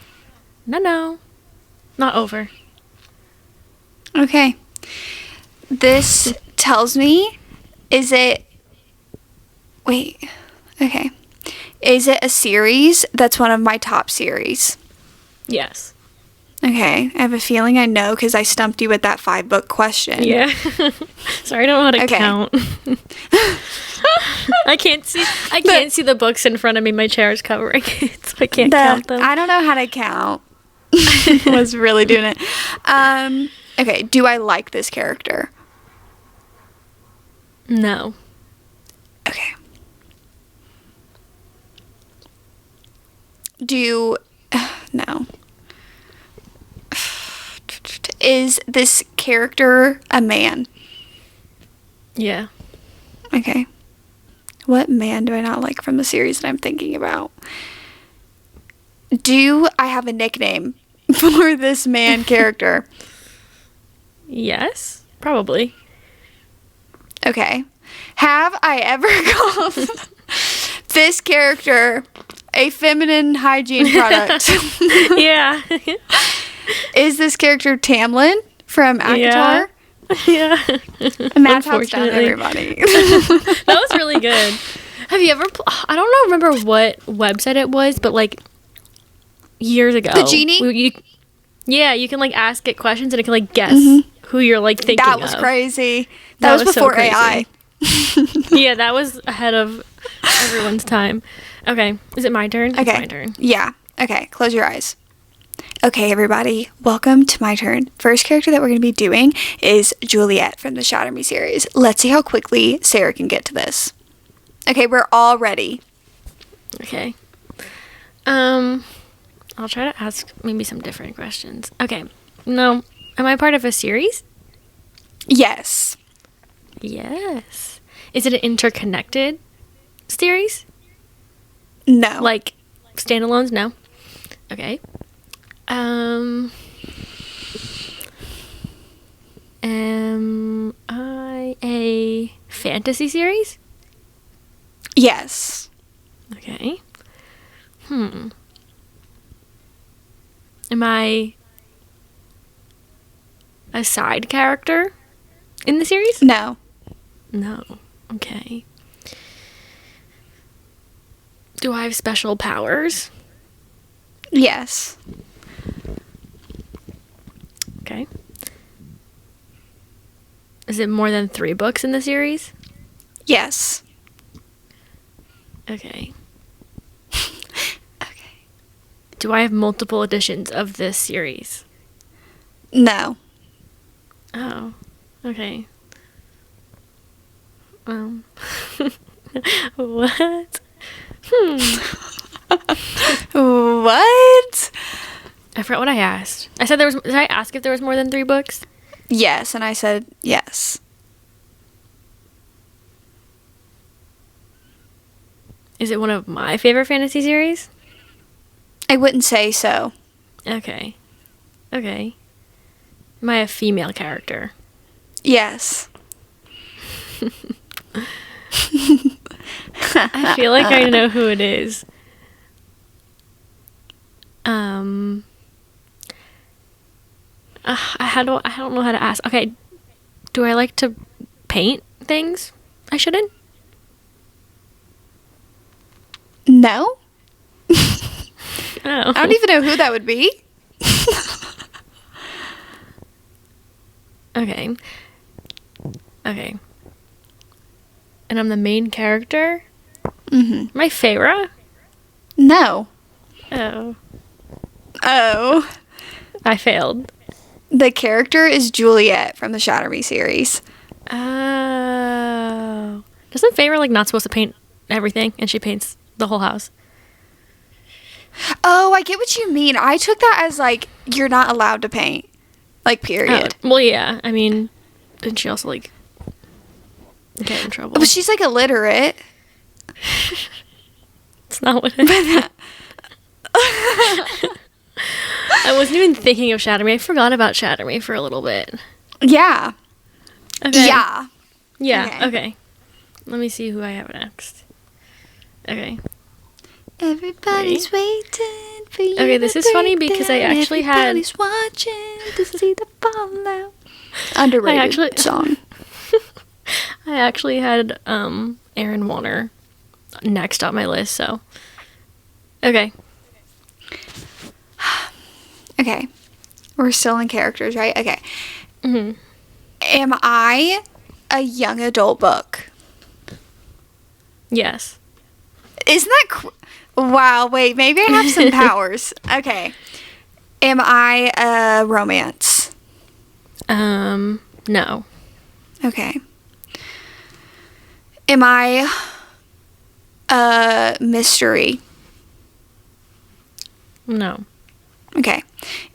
over. Okay. This tells me, is it... Wait. Okay. Is it a series that's one of my top series? Yes. Okay. I have a feeling I know because I stumped you with that 5-book question. Yeah. Sorry, I don't know how to Okay. count. I can't see the books in front of me. My chair is covering it, so I can't count them. I don't know how to count. Was really doing it. Okay. Do I like this character? No. Okay. No. Is this character a man? Yeah. Okay. What man do I not like from the series that I'm thinking about? Do I have a nickname for this man character? Yes. Probably. Okay. Have I ever called this character a feminine hygiene product? Yeah. Is this character Tamlin from Akatar? Yeah. Matt House down, Unfortunately. everybody. That was really good. Have you ever? I don't know. Remember what website it was, but like years ago, The Genie? You can like ask it questions and it can like guess who you're like thinking. That was of. crazy. That was so before crazy. AI. Yeah, that was ahead of everyone's time. Okay, is it my turn? Okay. It's my turn. Yeah. Okay, close your eyes. Okay, everybody, welcome to my turn. First character that we're going to be doing is Juliet from the Shatter Me series. Let's see how quickly Sarah can get to this. Okay, we're all ready. Okay. I'll try to ask maybe some different questions. Okay. No, am I part of a series? Yes. Yes. Is it an interconnected series? No. Like standalones? No. Okay. Am I a fantasy series? Yes. Okay. Am I a side character in the series? No. No. Okay. Do I have special powers? Yes. Okay. Is it more than 3 books in the series? Yes. Okay. Okay. Do I have multiple editions of this series? No. Oh. Okay. What? What? I forgot what I asked. I said there was. Did I ask if there was more than 3 books? Yes, and I said yes. Is it one of my favorite fantasy series? I wouldn't say so. Okay. Okay. Am I a female character? Yes. I feel like I know who it is. I don't know how to ask. Okay. Do I like to paint things? I shouldn't? No? Oh. I don't even know who that would be. Okay. Okay. And I'm the main character? Mm-hmm. Am I Feyre? No. Oh. Oh. I failed. The character is Juliet from the Shatter Me series. Oh. Doesn't Feyre, like, not supposed to paint everything, and she paints the whole house? Oh, I get what you mean. I took that as, like, you're not allowed to paint. Like, period. Oh, well, yeah. I mean, didn't she also, like, get in trouble? But she's, like, illiterate. It's not what I I wasn't even thinking of Shatter Me. I forgot about Shatter Me for a little bit. Yeah. Okay. Yeah. Yeah, okay. Let me see who I have next. Okay. Everybody's waiting for you. Okay, this is funny because I actually had... Everybody's watching to see the fallout. Underrated song. I actually had Aaron Warner next on my list, so... Okay. Okay. We're still in characters, right? Okay. Mm-hmm. Am I a young adult book? Yes. Isn't that... Wow, wait, maybe I have some powers. Okay. Am I a romance? No. Okay. Am I a mystery? No. Okay.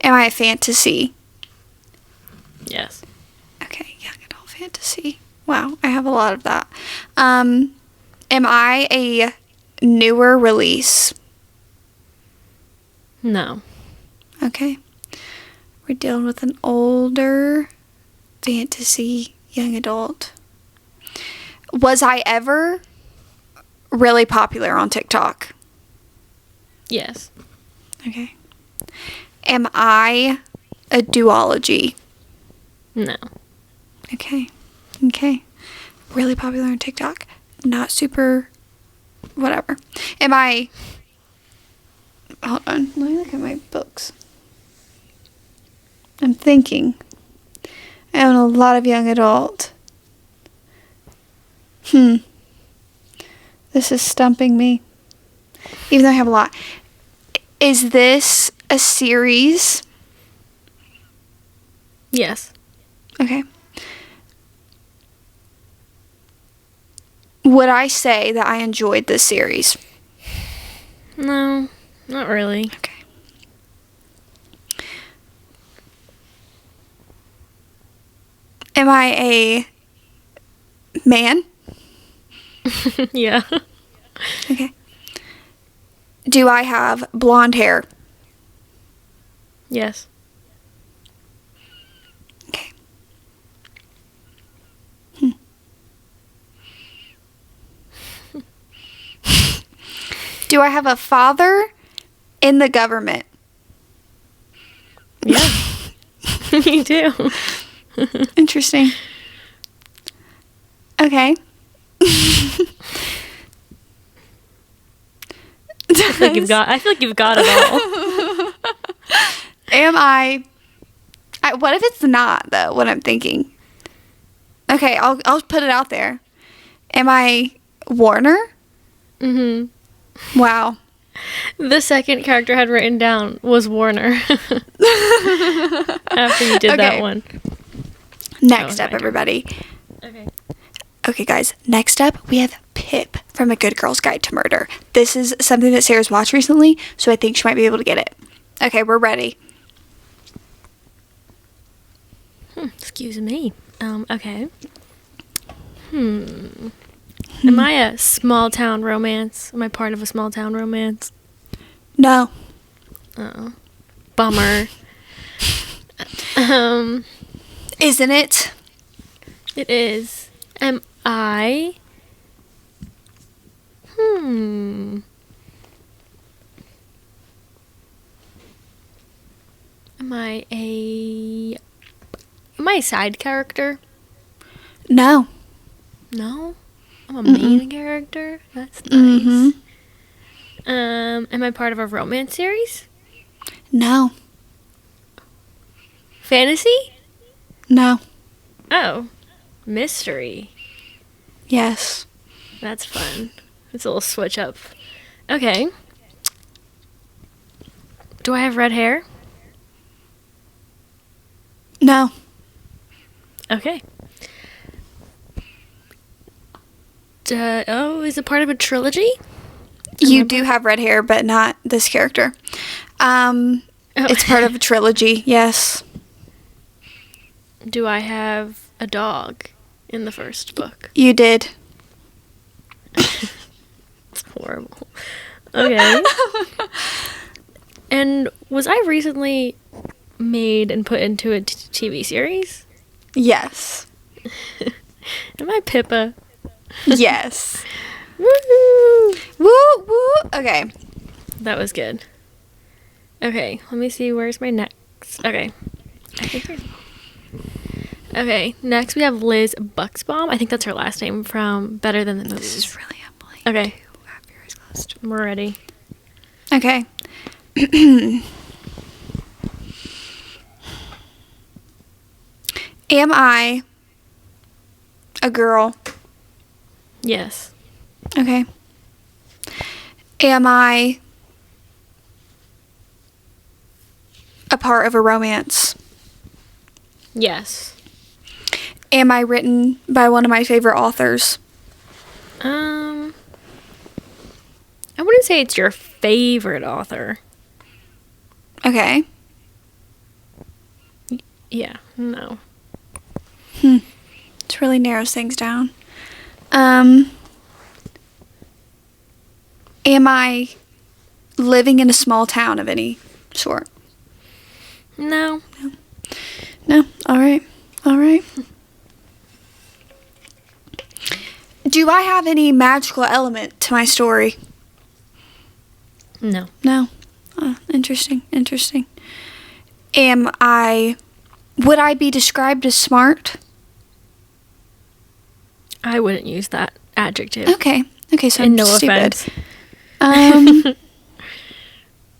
Am I a fantasy? Yes. Okay, young adult fantasy. Wow, I have a lot of that. Am I a newer release? No. Okay. We're dealing with an older fantasy young adult. Was I ever really popular on TikTok? Yes. Okay. Am I a duology? No. Okay. Okay. Really popular on TikTok. Not super whatever. Am I... Hold on. Let me look at my books. I'm thinking. I own a lot of young adult. This is stumping me. Even though I have a lot. Is this a series? Yes. Okay. Would I say that I enjoyed this series? No, not really. Okay. Am I a man? Yeah. Okay. Do I have blonde hair? Yes. Okay. Do I have a father in the government. Yeah. You do. Interesting. Okay. I feel like you've got it all. Am I what if it's not, though, what I'm thinking? Okay, I'll put it out there. Am I Warner? Mm-hmm. Wow. The second character I had written down was Warner. After you did that one. Next up, everybody. Okay. Okay, guys. Next up, we have Pip from A Good Girl's Guide to Murder. This is something that Sarah's watched recently, so I think she might be able to get it. Okay, we're ready. Excuse me. Okay. Am I a small town romance? Am I part of a small town romance? No. Oh. Bummer. Isn't it? It is. Am I? Am I a side character? No. No? I'm a main character? That's nice. Am I part of a romance series? No. Fantasy? No. Oh. Mystery. Yes. That's fun. It's a little switch up. Okay. Do I have red hair? No. Okay. Is it part of a trilogy? You do have red hair, but not this character. It's part of a trilogy, yes. Do I have a dog in the first book? You did. It's horrible. Okay. And was I recently made and put into a TV series? Yes. Am I Pippa? Yes. Woohoo! Woo, woo. Okay. That was good. Okay, let me see. Where's my next? Okay. Okay, next we have Liz Buxbaum. I think that's her last name from Better Than the Movies. This is really Emily. Okay. Have your eyes closed. We're ready. Okay. Am I a girl? Yes. Okay. Am I a part of a romance? Yes. Am I written by one of my favorite authors? I wouldn't say it's your favorite author. Okay. Yeah, no. It really narrows things down. Am I living in a small town of any sort? No. No? Alright. Alright. Do I have any magical element to my story? No. No. Interesting. Interesting. Would I be described as smart? I wouldn't use that adjective. Okay. Okay, so And I'm no stupid. offense.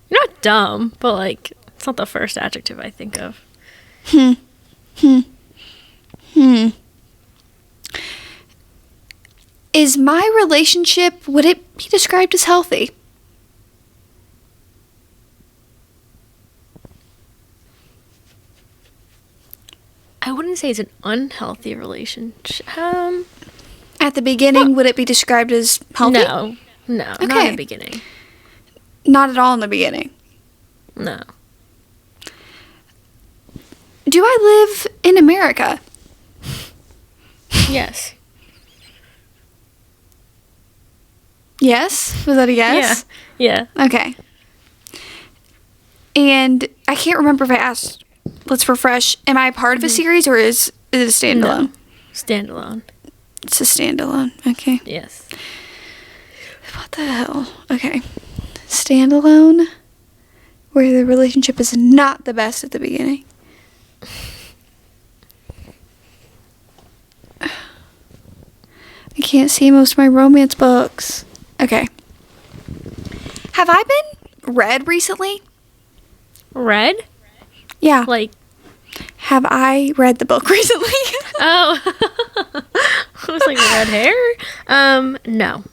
You're not dumb, but like it's not the first adjective I think of. Is my relationship, would it be described as healthy? I wouldn't say it's an unhealthy relationship. At the beginning, would it be described as healthy? No, not in Okay. the beginning. Not at all in the beginning. No. Do I live in America? Yes. Yes? Was that a yes? Yeah. Okay. And I can't remember if I asked, let's refresh, am I part of a series or is it a standalone? No. Standalone. It's a standalone. Okay. Yes. What the hell? Okay. Standalone. where the relationship is not the best at the beginning. I can't see most of my romance books. Okay. Have I been read recently? Read? Yeah. Like, have I read the book recently? oh. I was like, red hair? No.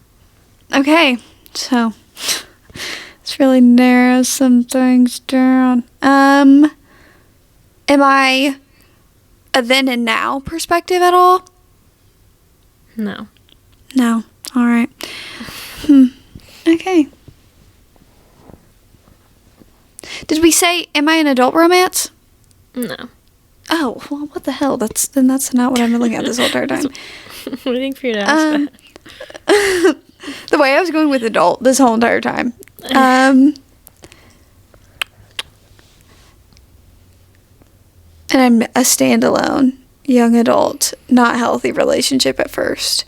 Okay. So, let's really narrow some things down. Am I a then and now perspective at all? No. No. All right. Okay. Did we say, am I an adult romance? No. Oh, well, what the hell? That's not what I've been looking at this whole entire time. What do you think for you to ask that? The way I was going with adult this whole entire time. And I'm a standalone young adult, not healthy relationship at first.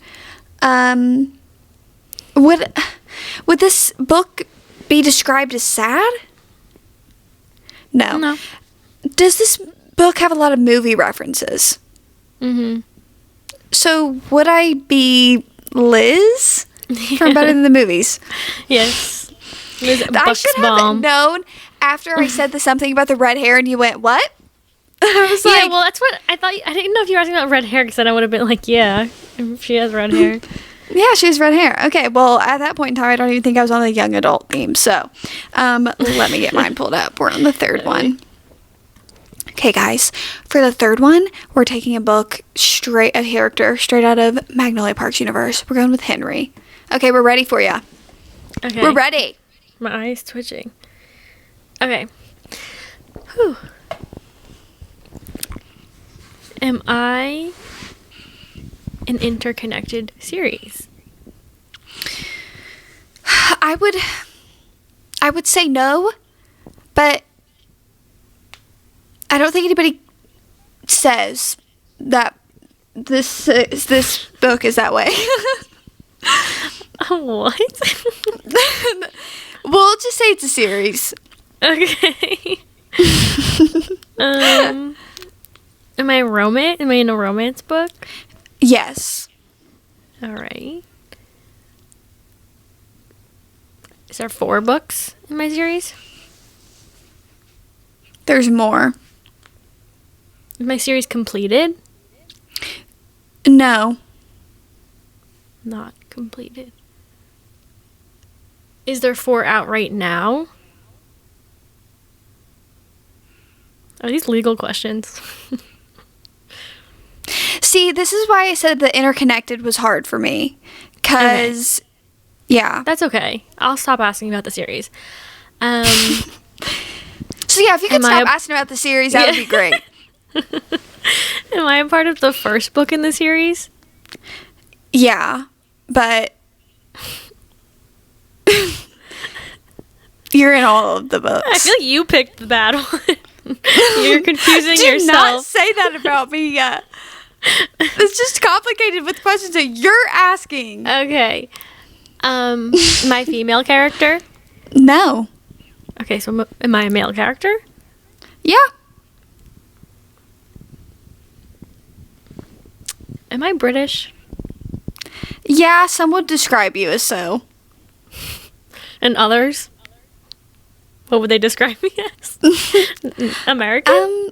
Would this book be described as sad? No. No. Does this book have a lot of movie references? Mm-hmm. So would I be Liz from Better Than the Movies? Yes. Liz I should have known after I said something about the red hair and you went, what? I was like, yeah, well, that's what I thought. I didn't know if you were asking about red hair, because then I would have been like, yeah, she has red hair. yeah, she has red hair. Okay, well, at that point in time, I don't even think I was on the young adult theme. So, let me get mine pulled up. We're on the third one. Okay, guys, for the third one, we're taking a character straight out of Magnolia Park's universe. We're going with Henry. Okay, we're ready for you. Okay. We're ready. My eye's twitching. Okay. Whew. Am I an interconnected series? I would say no, but I don't think anybody says that this book is that way. What? We'll just say it's a series. Okay. Am I romance? Am I in a romance book? Yes. All right. Is there 4 books in my series? There's more. Is my series completed? No. Not completed. Is there 4 out right now? Are these legal questions? See, this is why I said the interconnected was hard for me. Because, yeah. That's okay. I'll stop asking about the series. So, yeah, if you could stop asking about the series, that would be great. Am I a part of the first book in the series? Yeah, but you're in all of the books. I feel like you picked the bad one. You're confusing Do yourself. not say that about me yet. It's just complicated with questions that you're asking. Okay. My female character? No. Okay, so am I a male character? Yeah. Am I British? Yeah, some would describe you as so. And others? What would they describe me as? American?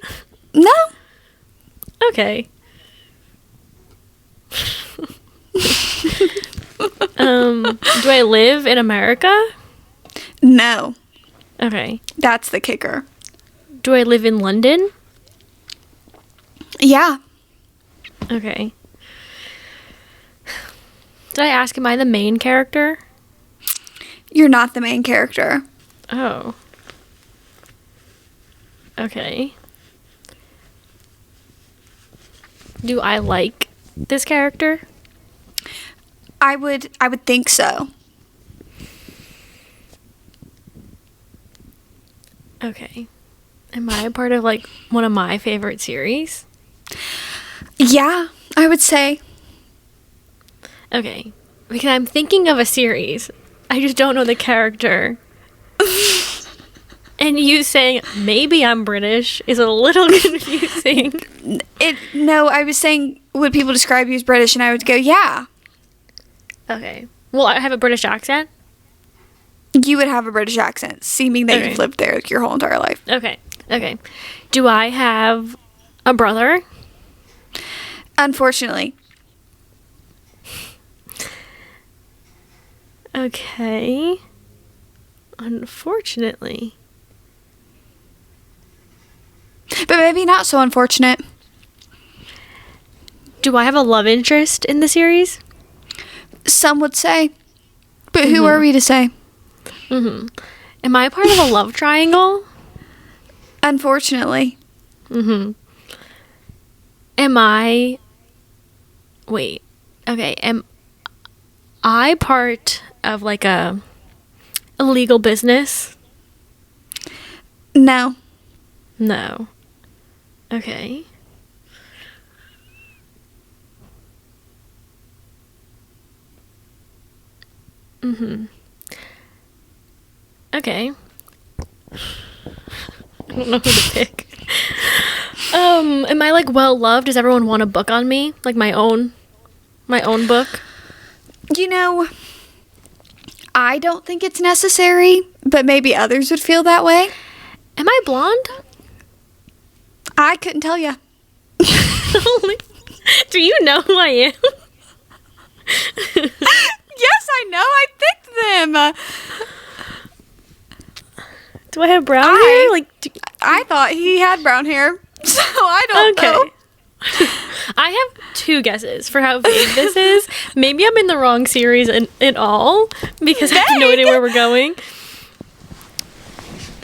No. Okay. Do I live in America? No. Okay. That's the kicker. Do I live in London? Yeah. Okay. Did I ask, am I the main character? You're not the main character. Oh. Okay. Do I like this character? I would think so. Okay. Am I a part of, like, one of my favorite series? Yeah, I would say. Okay. Because I'm thinking of a series. I just don't know the character. And you saying, maybe I'm British, is a little confusing. No, I was saying, would people describe you as British? And I would go, yeah. Okay. Well, I have a British accent? You would have a British accent, seeming that you've lived there your whole entire life. Okay. Do I have a brother? Unfortunately. Okay. Unfortunately. But maybe not so unfortunate. Do I have a love interest in the series? Some would say. But who are we to say? Mm-hmm. Am I part of a love triangle? Unfortunately. Mm-hmm. Am I... Wait. Okay, am I part of, like, a illegal business? No. No. Okay. Mm-hmm. Okay. I don't know who to pick. Am I, like, well loved? Does everyone want a book on me? Like my own book? You know, I don't think it's necessary, but maybe others would feel that way. Am I blonde? I couldn't tell you. Do you know who I am? Yes, I know. I picked them. Do I have brown hair? Like, I thought he had brown hair, so I don't know. I have 2 guesses for how vague this is. Maybe I'm in the wrong series in all, because I have no idea where we're going.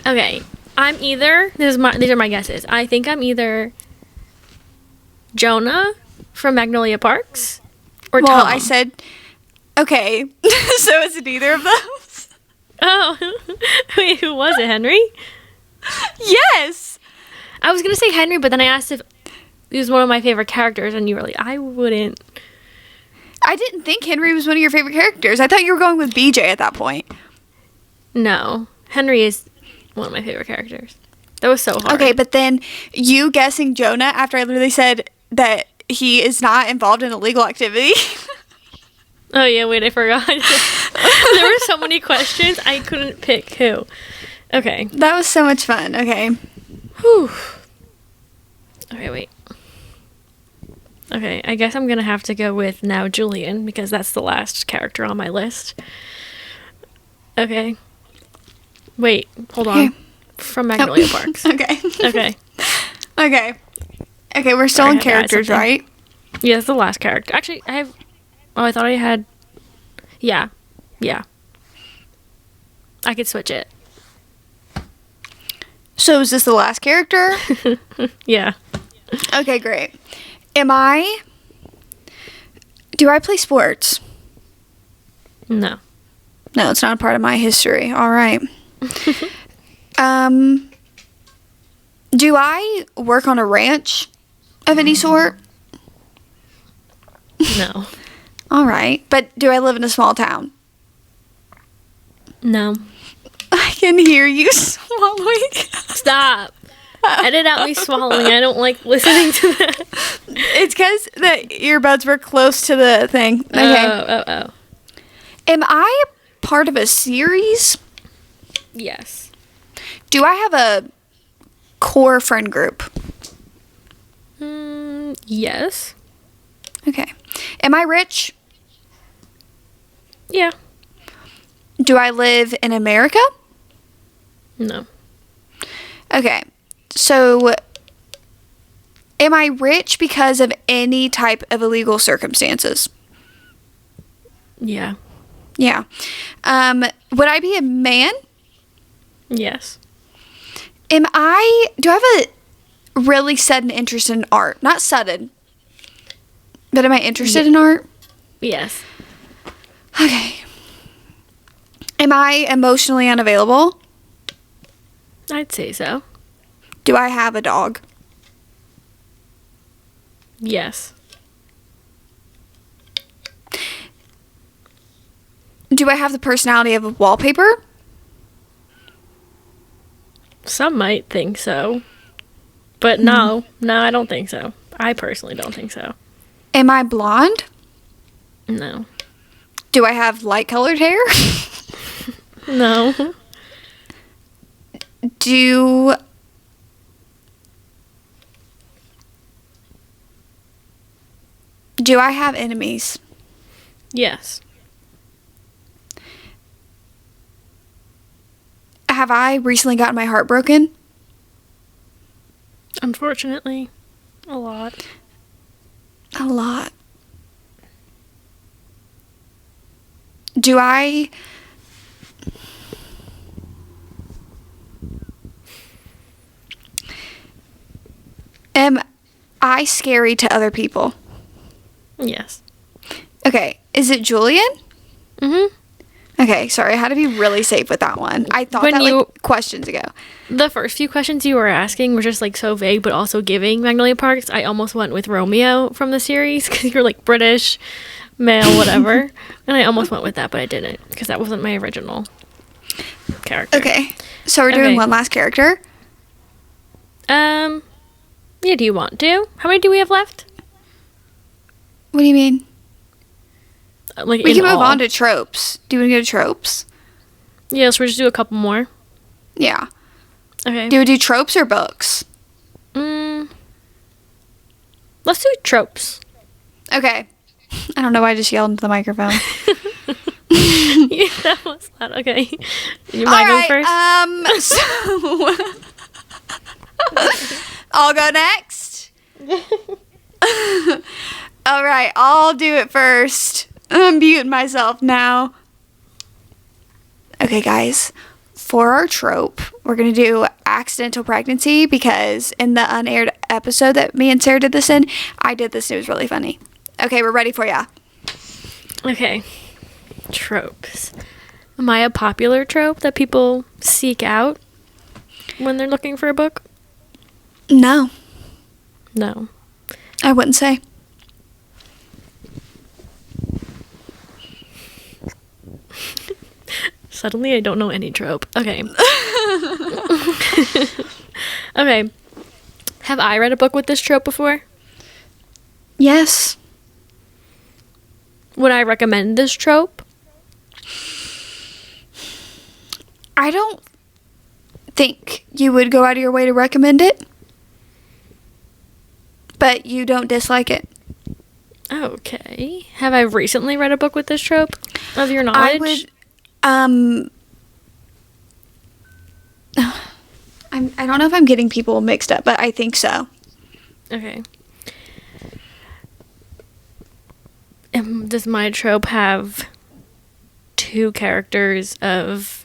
Okay, I'm either... These are my guesses. I think I'm either Jonah from Magnolia Parks or Tom. Well, I said... Okay, so is it either of those? Oh, wait, who was it, Henry? Yes! I was going to say Henry, but then I asked if he was one of my favorite characters, and you were like, I wouldn't. I didn't think Henry was one of your favorite characters. I thought you were going with BJ at that point. No, Henry is one of my favorite characters. That was so hard. Okay, but then you guessing Jonah after I literally said that he is not involved in illegal activity. Oh, yeah, wait, I forgot. There were so many questions, I couldn't pick who. Okay. That was so much fun. Okay. Whew. Okay, wait. Okay, I guess I'm gonna have to go with now Julian, because that's the last character on my list. Okay. Wait, hold on. Okay. From Magnolia Parks. Okay. Okay. Okay. Okay, we're still Sorry, in I had to add characters, something. right? Yeah, it's the last character. Actually, I have... Oh, I thought I had... Yeah. I could switch it. So is this the last character? Yeah. Okay, great. Do I play sports? No. No, it's not a part of my history. All right. Do I work on a ranch of any sort? No. All right. But do I live in a small town? No. I can hear you swallowing. Stop. Edit out me swallowing. I don't like listening to that. It's because the earbuds were close to the thing. Okay. Oh. Am I a part of a series? Yes. Do I have a core friend group? Yes. Okay. Am I rich? Yeah. Do I live in America? No. Okay. So, am I rich because of any type of illegal circumstances? Yeah. Yeah. Would I be a man? Yes. Do I have a really sudden interest in art? Not sudden, but am I interested in art? Yes. Okay. Am I emotionally unavailable? I'd say so. Do I have a dog? Yes. Do I have the personality of a wallpaper? Some might think so. But no, I don't think so. I personally don't think so. Am I blonde? No. Do I have light-colored hair? No. Do I have enemies? Yes. Have I recently gotten my heart broken? Unfortunately, a lot. A lot. Do I... Am I scary to other people? Yes. Okay, is it Julian? Mm-hmm. Okay, sorry, I had to be really safe with that one. I thought When that you- like questions ago. The first few questions you were asking were just like so vague, but also giving Magnolia Parks. I almost went with Romeo from the series because you're like British, male, whatever. And I almost went with that, but I didn't because that wasn't my original character. Okay, so we're doing Okay. one last character. Yeah, do you want to? How many do we have left? What do you mean? Like We in can move all. on to tropes. Do you want to go to tropes? Yeah, so we'll just do a couple more. Yeah. Okay. Do we do tropes or books? Let's do tropes. Okay. I don't know why I just yelled into the microphone. Yeah, that was loud. Okay. You mind going first? So I'll go next. All right, I'll do it first. I'm muting myself now. Okay, guys. For our trope, we're going to do accidental pregnancy because in the unaired episode that me and Sarah did this in, I did this and it was really funny. Okay, we're ready for ya. Okay. Tropes. Am I a popular trope that people seek out when they're looking for a book? No, No. I wouldn't say. Suddenly I don't know any trope. Okay. Okay. Have I read a book with this trope before? Yes. Would I recommend this trope? I don't think you would go out of your way to recommend it, but you don't dislike it. Okay. Have I recently read a book with this trope of your knowledge? I would, I don't know if I'm getting people mixed up, but I think so. Okay. Does my trope have two characters of,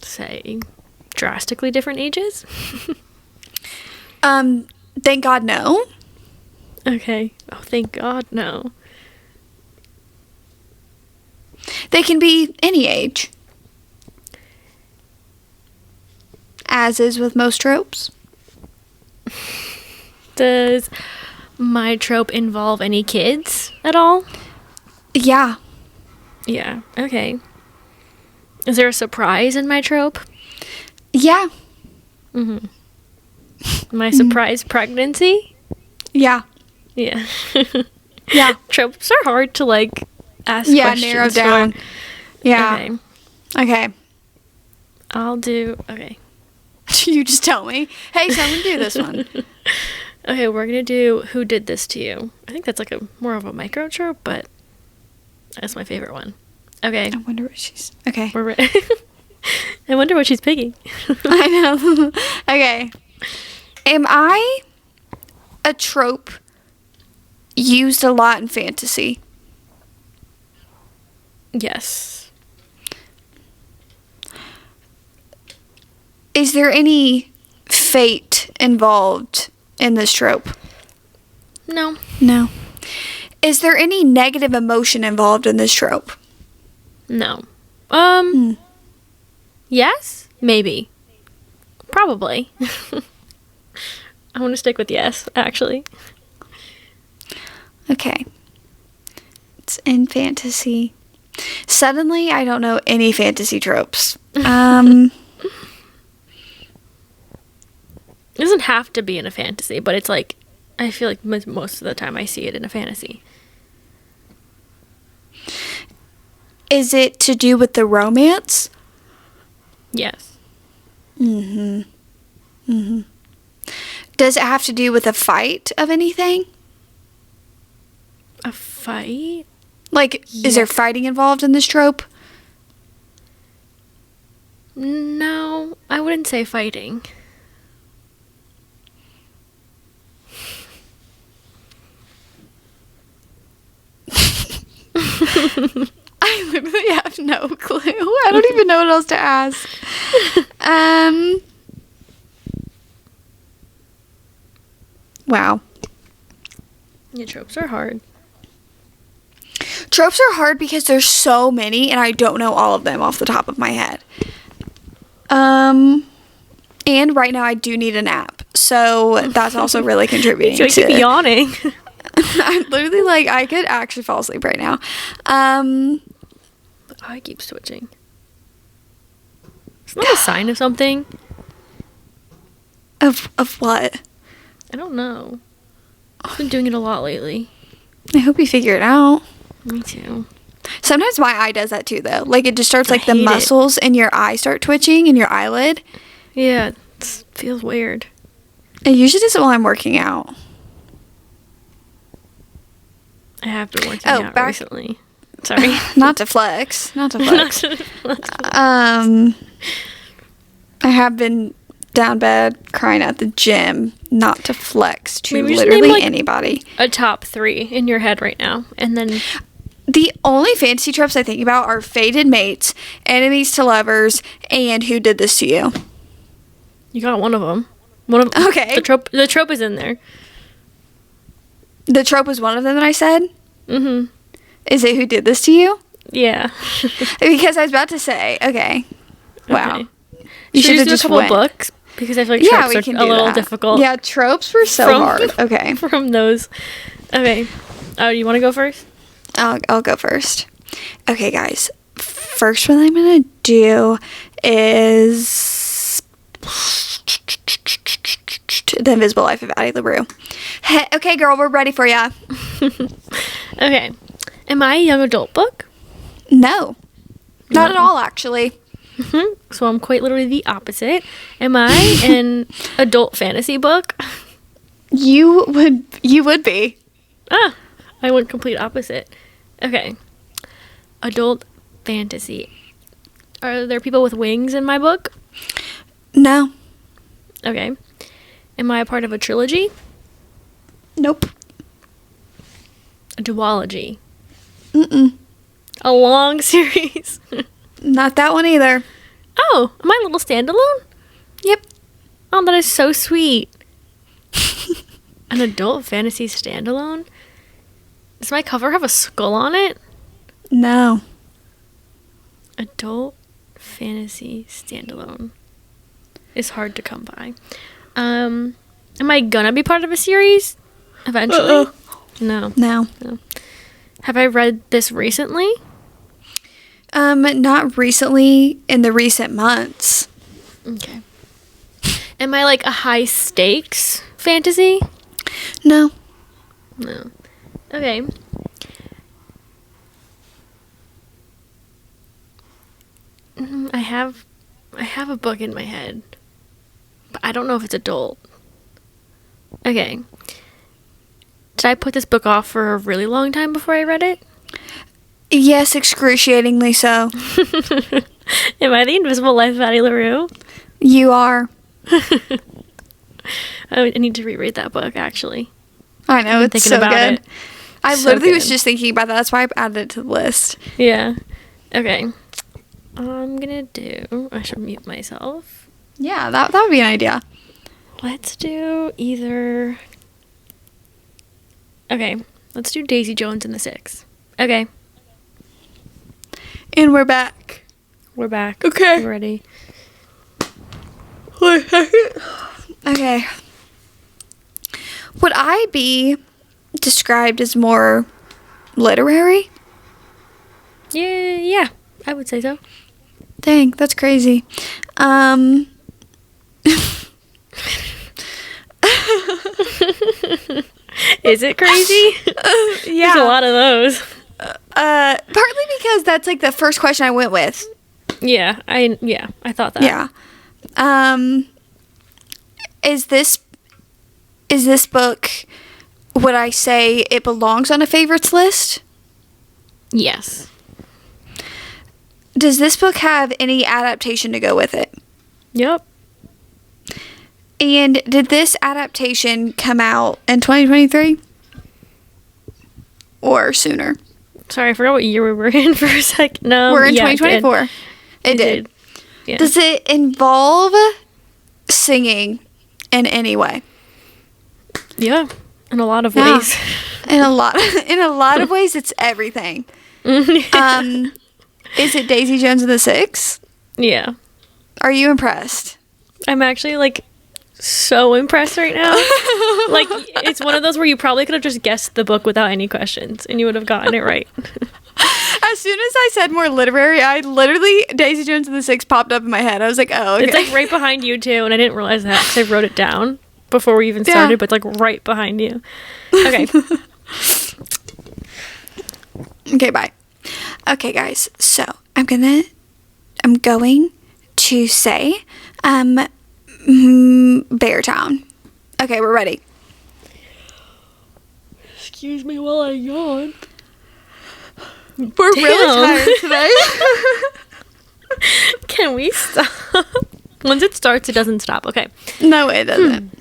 say, drastically different ages? Thank God, no. Okay. Oh, thank God, no. They can be any age. As is with most tropes. Does my trope involve any kids at all? Yeah. Yeah. Okay. Is there a surprise in my trope? Yeah. My surprise pregnancy? Yeah. Yeah. Yeah. Tropes are hard to, like, ask Yeah, questions narrow down. for. Yeah. Okay. Okay. I'll do... Okay. You just tell me. Hey, someone do this one. Okay, we're gonna do Who Did This to You? I think that's like a more of a micro trope, but that's my favorite one. Okay. I wonder what she's... Okay. We're ready. I wonder what she's picking. I know. Okay. Am I a trope used a lot in fantasy? Yes. Is there any fate involved in this trope? No. No. Is there any negative emotion involved in this trope? No. Yes? Maybe. Probably. I want to stick with yes, actually. Okay. It's in fantasy. Suddenly, I don't know any fantasy tropes. It doesn't have to be in a fantasy, but it's like, I feel like most of the time I see it in a fantasy. Is it to do with the romance? Yes. Mm-hmm. Mm-hmm. Does it have to do with a fight of anything? A fight? Like, is there fighting involved in this trope? No, I wouldn't say fighting. I literally have no clue. I don't even know what else to ask. Wow. Yeah, tropes are hard. Tropes are hard because there's so many and I don't know all of them off the top of my head. And right now I do need a nap. So that's also really contributing I keep yawning. I'm literally like, I could actually fall asleep right now. I keep switching. Isn't that a sign of something? Of what? I don't know. I've been doing it a lot lately. I hope you figure it out. Me too. Sometimes my eye does that too, though. Like, it just starts, like, the hate it. muscles in your eye start twitching in your eyelid. Yeah, it feels weird. It usually does it while I'm working out. I have been working out recently. Sorry. Not to flex. I have been down bad crying at the gym, not to flex to Maybe just literally name, like, anybody. A top 3 in your head right now, and then The only fantasy tropes I think about are fated mates, enemies to lovers, and who did this to you. you got one of them. Okay. The trope is in there. The trope was one of them that I said? Mm-hmm. Is it who did this to you? Yeah. Because I was about to say, okay. Wow. Okay. You should have do just a couple went. books because I feel like tropes are a little difficult. Yeah, tropes were so hard. Okay. From those. Okay. Oh, you want to go first? I'll go first. Okay, guys. First one I'm going to do is The Invisible Life of Addie LaRue. Okay, girl, we're ready for ya. Okay. Am I a young adult book? No. Not at all, actually. So I'm quite literally the opposite. Am I an adult fantasy book? You would be. I went complete opposite. Okay. Adult fantasy. Are there people with wings in my book? No. Okay. Am I a part of a trilogy? Nope. A duology? Mm-mm. A long series? Not that one either. Oh, am I a little standalone? Yep. Oh, that is so sweet. An adult fantasy standalone? Does my cover have a skull on it? No. Adult fantasy standalone is hard to come by. Am I gonna be part of a series eventually? No. Have I read this recently? Not recently, in the recent months. Okay. Am I like a high stakes fantasy? No. No. Okay. I have a book in my head, but I don't know if it's adult. Okay. Did I put this book off for a really long time before I read it? Yes, excruciatingly so. Am I The Invisible Life of Addie LaRue? You are. I need to reread that book, actually. I know, it's so good. It. I So literally was good. just thinking about that. That's why I added it to the list. Yeah. Okay. I'm gonna do... I should mute myself. Yeah, that would be an idea. Let's do either... Okay. Let's do Daisy Jones and the Six. Okay. And we're back. We're back. Okay. We're ready. Okay. Would I be described as more literary? Yeah, I would say so. Dang, that's crazy. Is it crazy? Yeah. There's a lot of those. Partly because that's like the first question I went with. Yeah, I thought that. Yeah. Is this book, would I say it belongs on a favorites list? Yes. Does this book have any adaptation to go with it? Yep. And did this adaptation come out in 2023? Or sooner? Sorry, I forgot what year we were in for a sec. No, We're in 2024. It did. Yeah. Does it involve singing in any way? Yeah, in a lot of ways. In a lot of ways, it's everything. Is it Daisy Jones and the Six? Yeah. Are you impressed? I'm actually, like, so impressed right now. Like, it's one of those where you probably could have just guessed the book without any questions, and you would have gotten it right. As soon as I said more literary, Daisy Jones and the Six popped up in my head. I was like, oh, okay. It's, like, right behind you, too, and I didn't realize that because I wrote it down before we even started, but it's, like, right behind you. Okay. Okay, bye. Okay, guys, so I'm going to say Beartown. Okay, we're ready. Excuse me while I yawn. We're really tired today. Can we stop? Once it starts, it doesn't stop. Okay. No, it doesn't.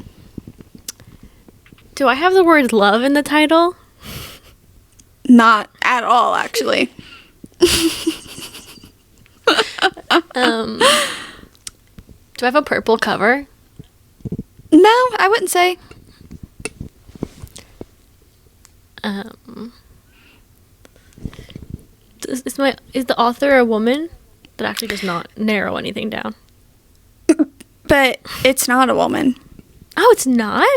Do I have the word love in the title? Not at all, actually. Do I have a purple cover? No, I wouldn't say. Is the author a woman? That actually does not narrow anything down. But it's not a woman. Oh, it's not?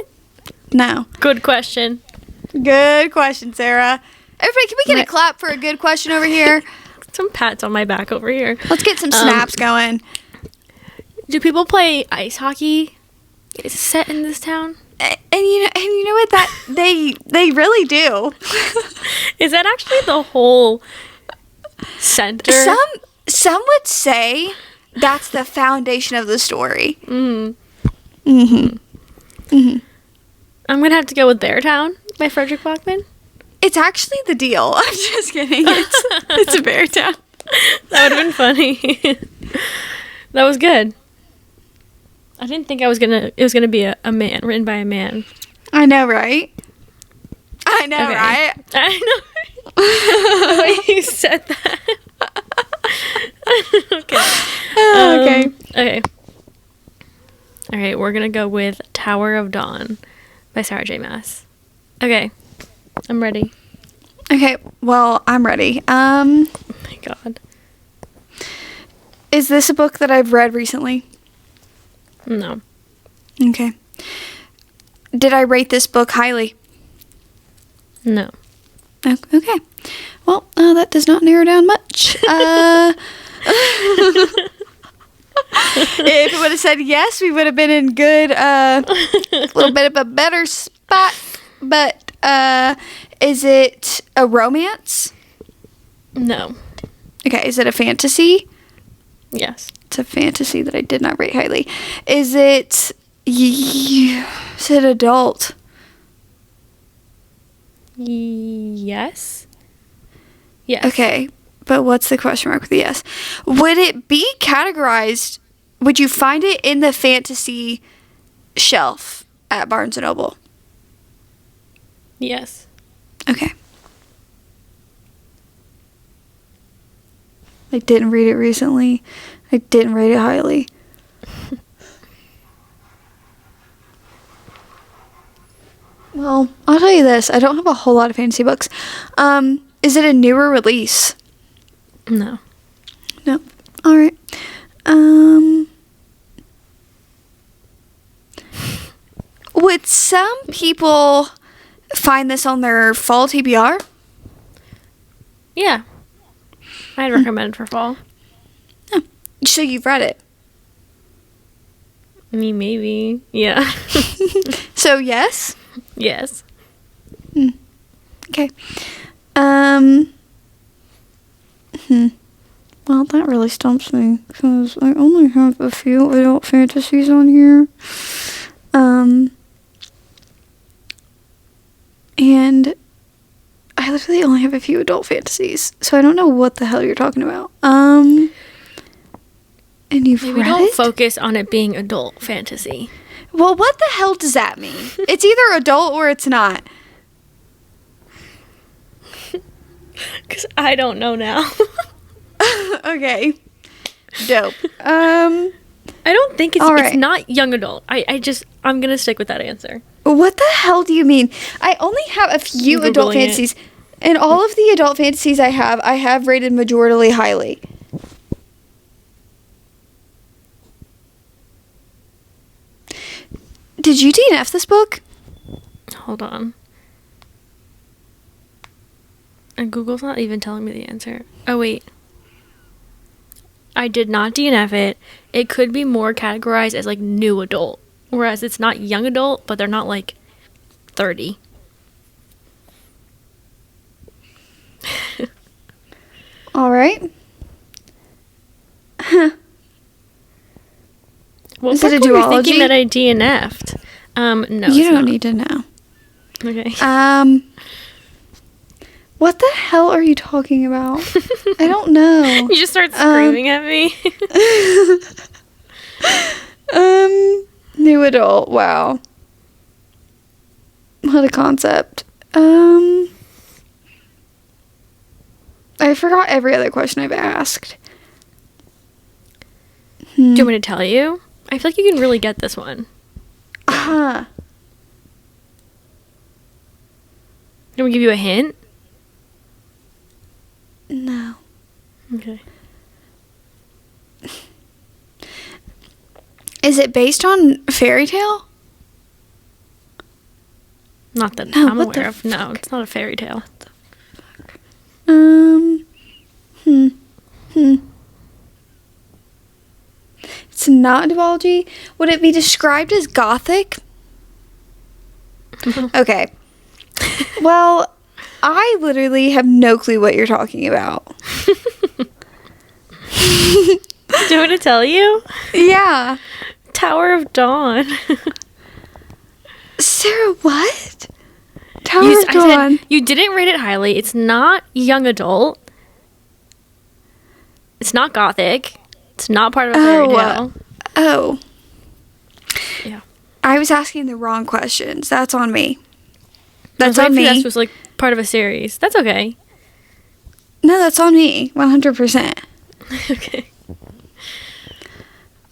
No. Good question. Good question, Sarah. Everybody, can we get a clap for a good question over here? Some pats on my back over here. Let's get some snaps going. Do people play ice hockey? Is it set in this town? And you know what, that they really do. Is that actually the whole center? Some would say that's the foundation of the story. I'm gonna have to go with Beartown by Frederick Bachman. It's actually the deal. I'm just kidding. It's a Beartown. That would have been funny. That was good. I didn't think it was gonna be a man, written by a man. I know, right? Right? I know. The way you said that. Okay. Okay. All right, we're gonna go with Tower of Dawn by Sarah J. Maas. Okay, I'm ready. Okay, well, I'm ready. Oh my god. Is this a book that I've read recently? No. Okay. Did I rate this book highly? No. Okay. Well, that does not narrow down much. If it would have said yes, we would have been in good, a little bit of a better spot. But is it a romance? No. Okay, is it a fantasy? Yes. It's a fantasy that I did not rate highly. Is it adult? Yes. Yes. Okay, but what's the question mark with the yes? Would it be categorized, would you find it in the fantasy shelf at Barnes & Noble? Yes. Okay. I didn't read it recently. I didn't rate it highly. Well, I'll tell you this. I don't have a whole lot of fantasy books. Is it a newer release? No. No. All right. Would some people find this on their fall TBR? Yeah. I'd recommend for fall. Oh, so you've read it? I mean, maybe. Yeah. So So, yes? Yes. Okay. Well, that really stumps me, because I only have a few adult fantasies on here. And I literally only have a few adult fantasies, so I don't know what the hell you're talking about. And you've Maybe read don't it? focus on it being adult fantasy. Well, what the hell does that mean? It's either adult or it's not. Because I don't know now. Okay. Dope. I don't think it's All right. it's not young adult. I'm gonna stick with that answer. What the hell do you mean? I only have a few Googling adult it. fantasies. And all of the adult fantasies I have rated majorly highly. Did you DNF this book? Hold on. And Google's not even telling me the answer. Oh, wait. I did not DNF it. It could be more categorized as, like, new adult. Whereas it's not young adult, but they're not, like, 30. All right. What Is it a book were you duology? thinking that I DNF'd? No, You it's don't not. need to know. Okay. What the hell are you talking about? I don't know. You just start screaming at me. New adult. Wow. What a concept. I forgot every other question I've asked. Do you want me to tell you? I feel like you can really get this one. Huh. Do we give you a hint? No. Okay. Is it based on fairy tale? Not that No, I'm what the aware of. No, it's not a fairy tale. It's not a duology. Would it be described as gothic? Okay. Well, I literally have no clue what you're talking about. Do you want to tell you? Yeah. Tower of Dawn. Sarah, what? Tower You, of I Dawn. said you didn't rate it highly. It's not young adult. It's not gothic. It's not part of a fairy tale. Oh. Yeah. I was asking the wrong questions. That's on me. That's That's on me. This was like part of a series. That's okay. No, that's on me. 100%. Okay.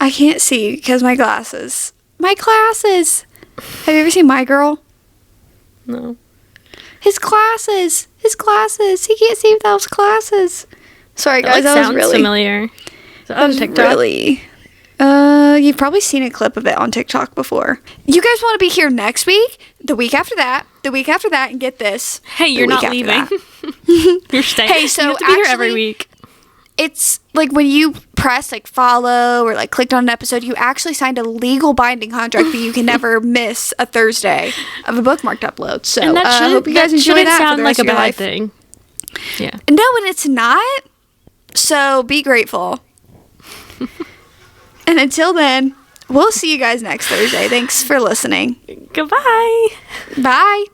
I can't see because my glasses. My glasses. Have you ever seen My Girl? No. His glasses. His glasses. He can't see without his glasses. Sorry, That guys. like That was sounds really familiar. Is that That on was TikTok? really. You've probably seen a clip of it on TikTok before. You guys want to be here next week, the week after that, the week after that, and get this. Hey, you're the week not after leaving. that. You're staying. Hey, so you have to be here every actually- week. It's like when you press like follow or like clicked on an episode, you actually signed a legal binding contract that you can never miss a Thursday of a bookmarked upload. So And that I shouldn't, hope you guys that enjoy shouldn't that for sound the like rest a of your bad life. thing. Yeah. No, and it's not. So be grateful. And until then, we'll see you guys next Thursday. Thanks for listening. Goodbye. Bye.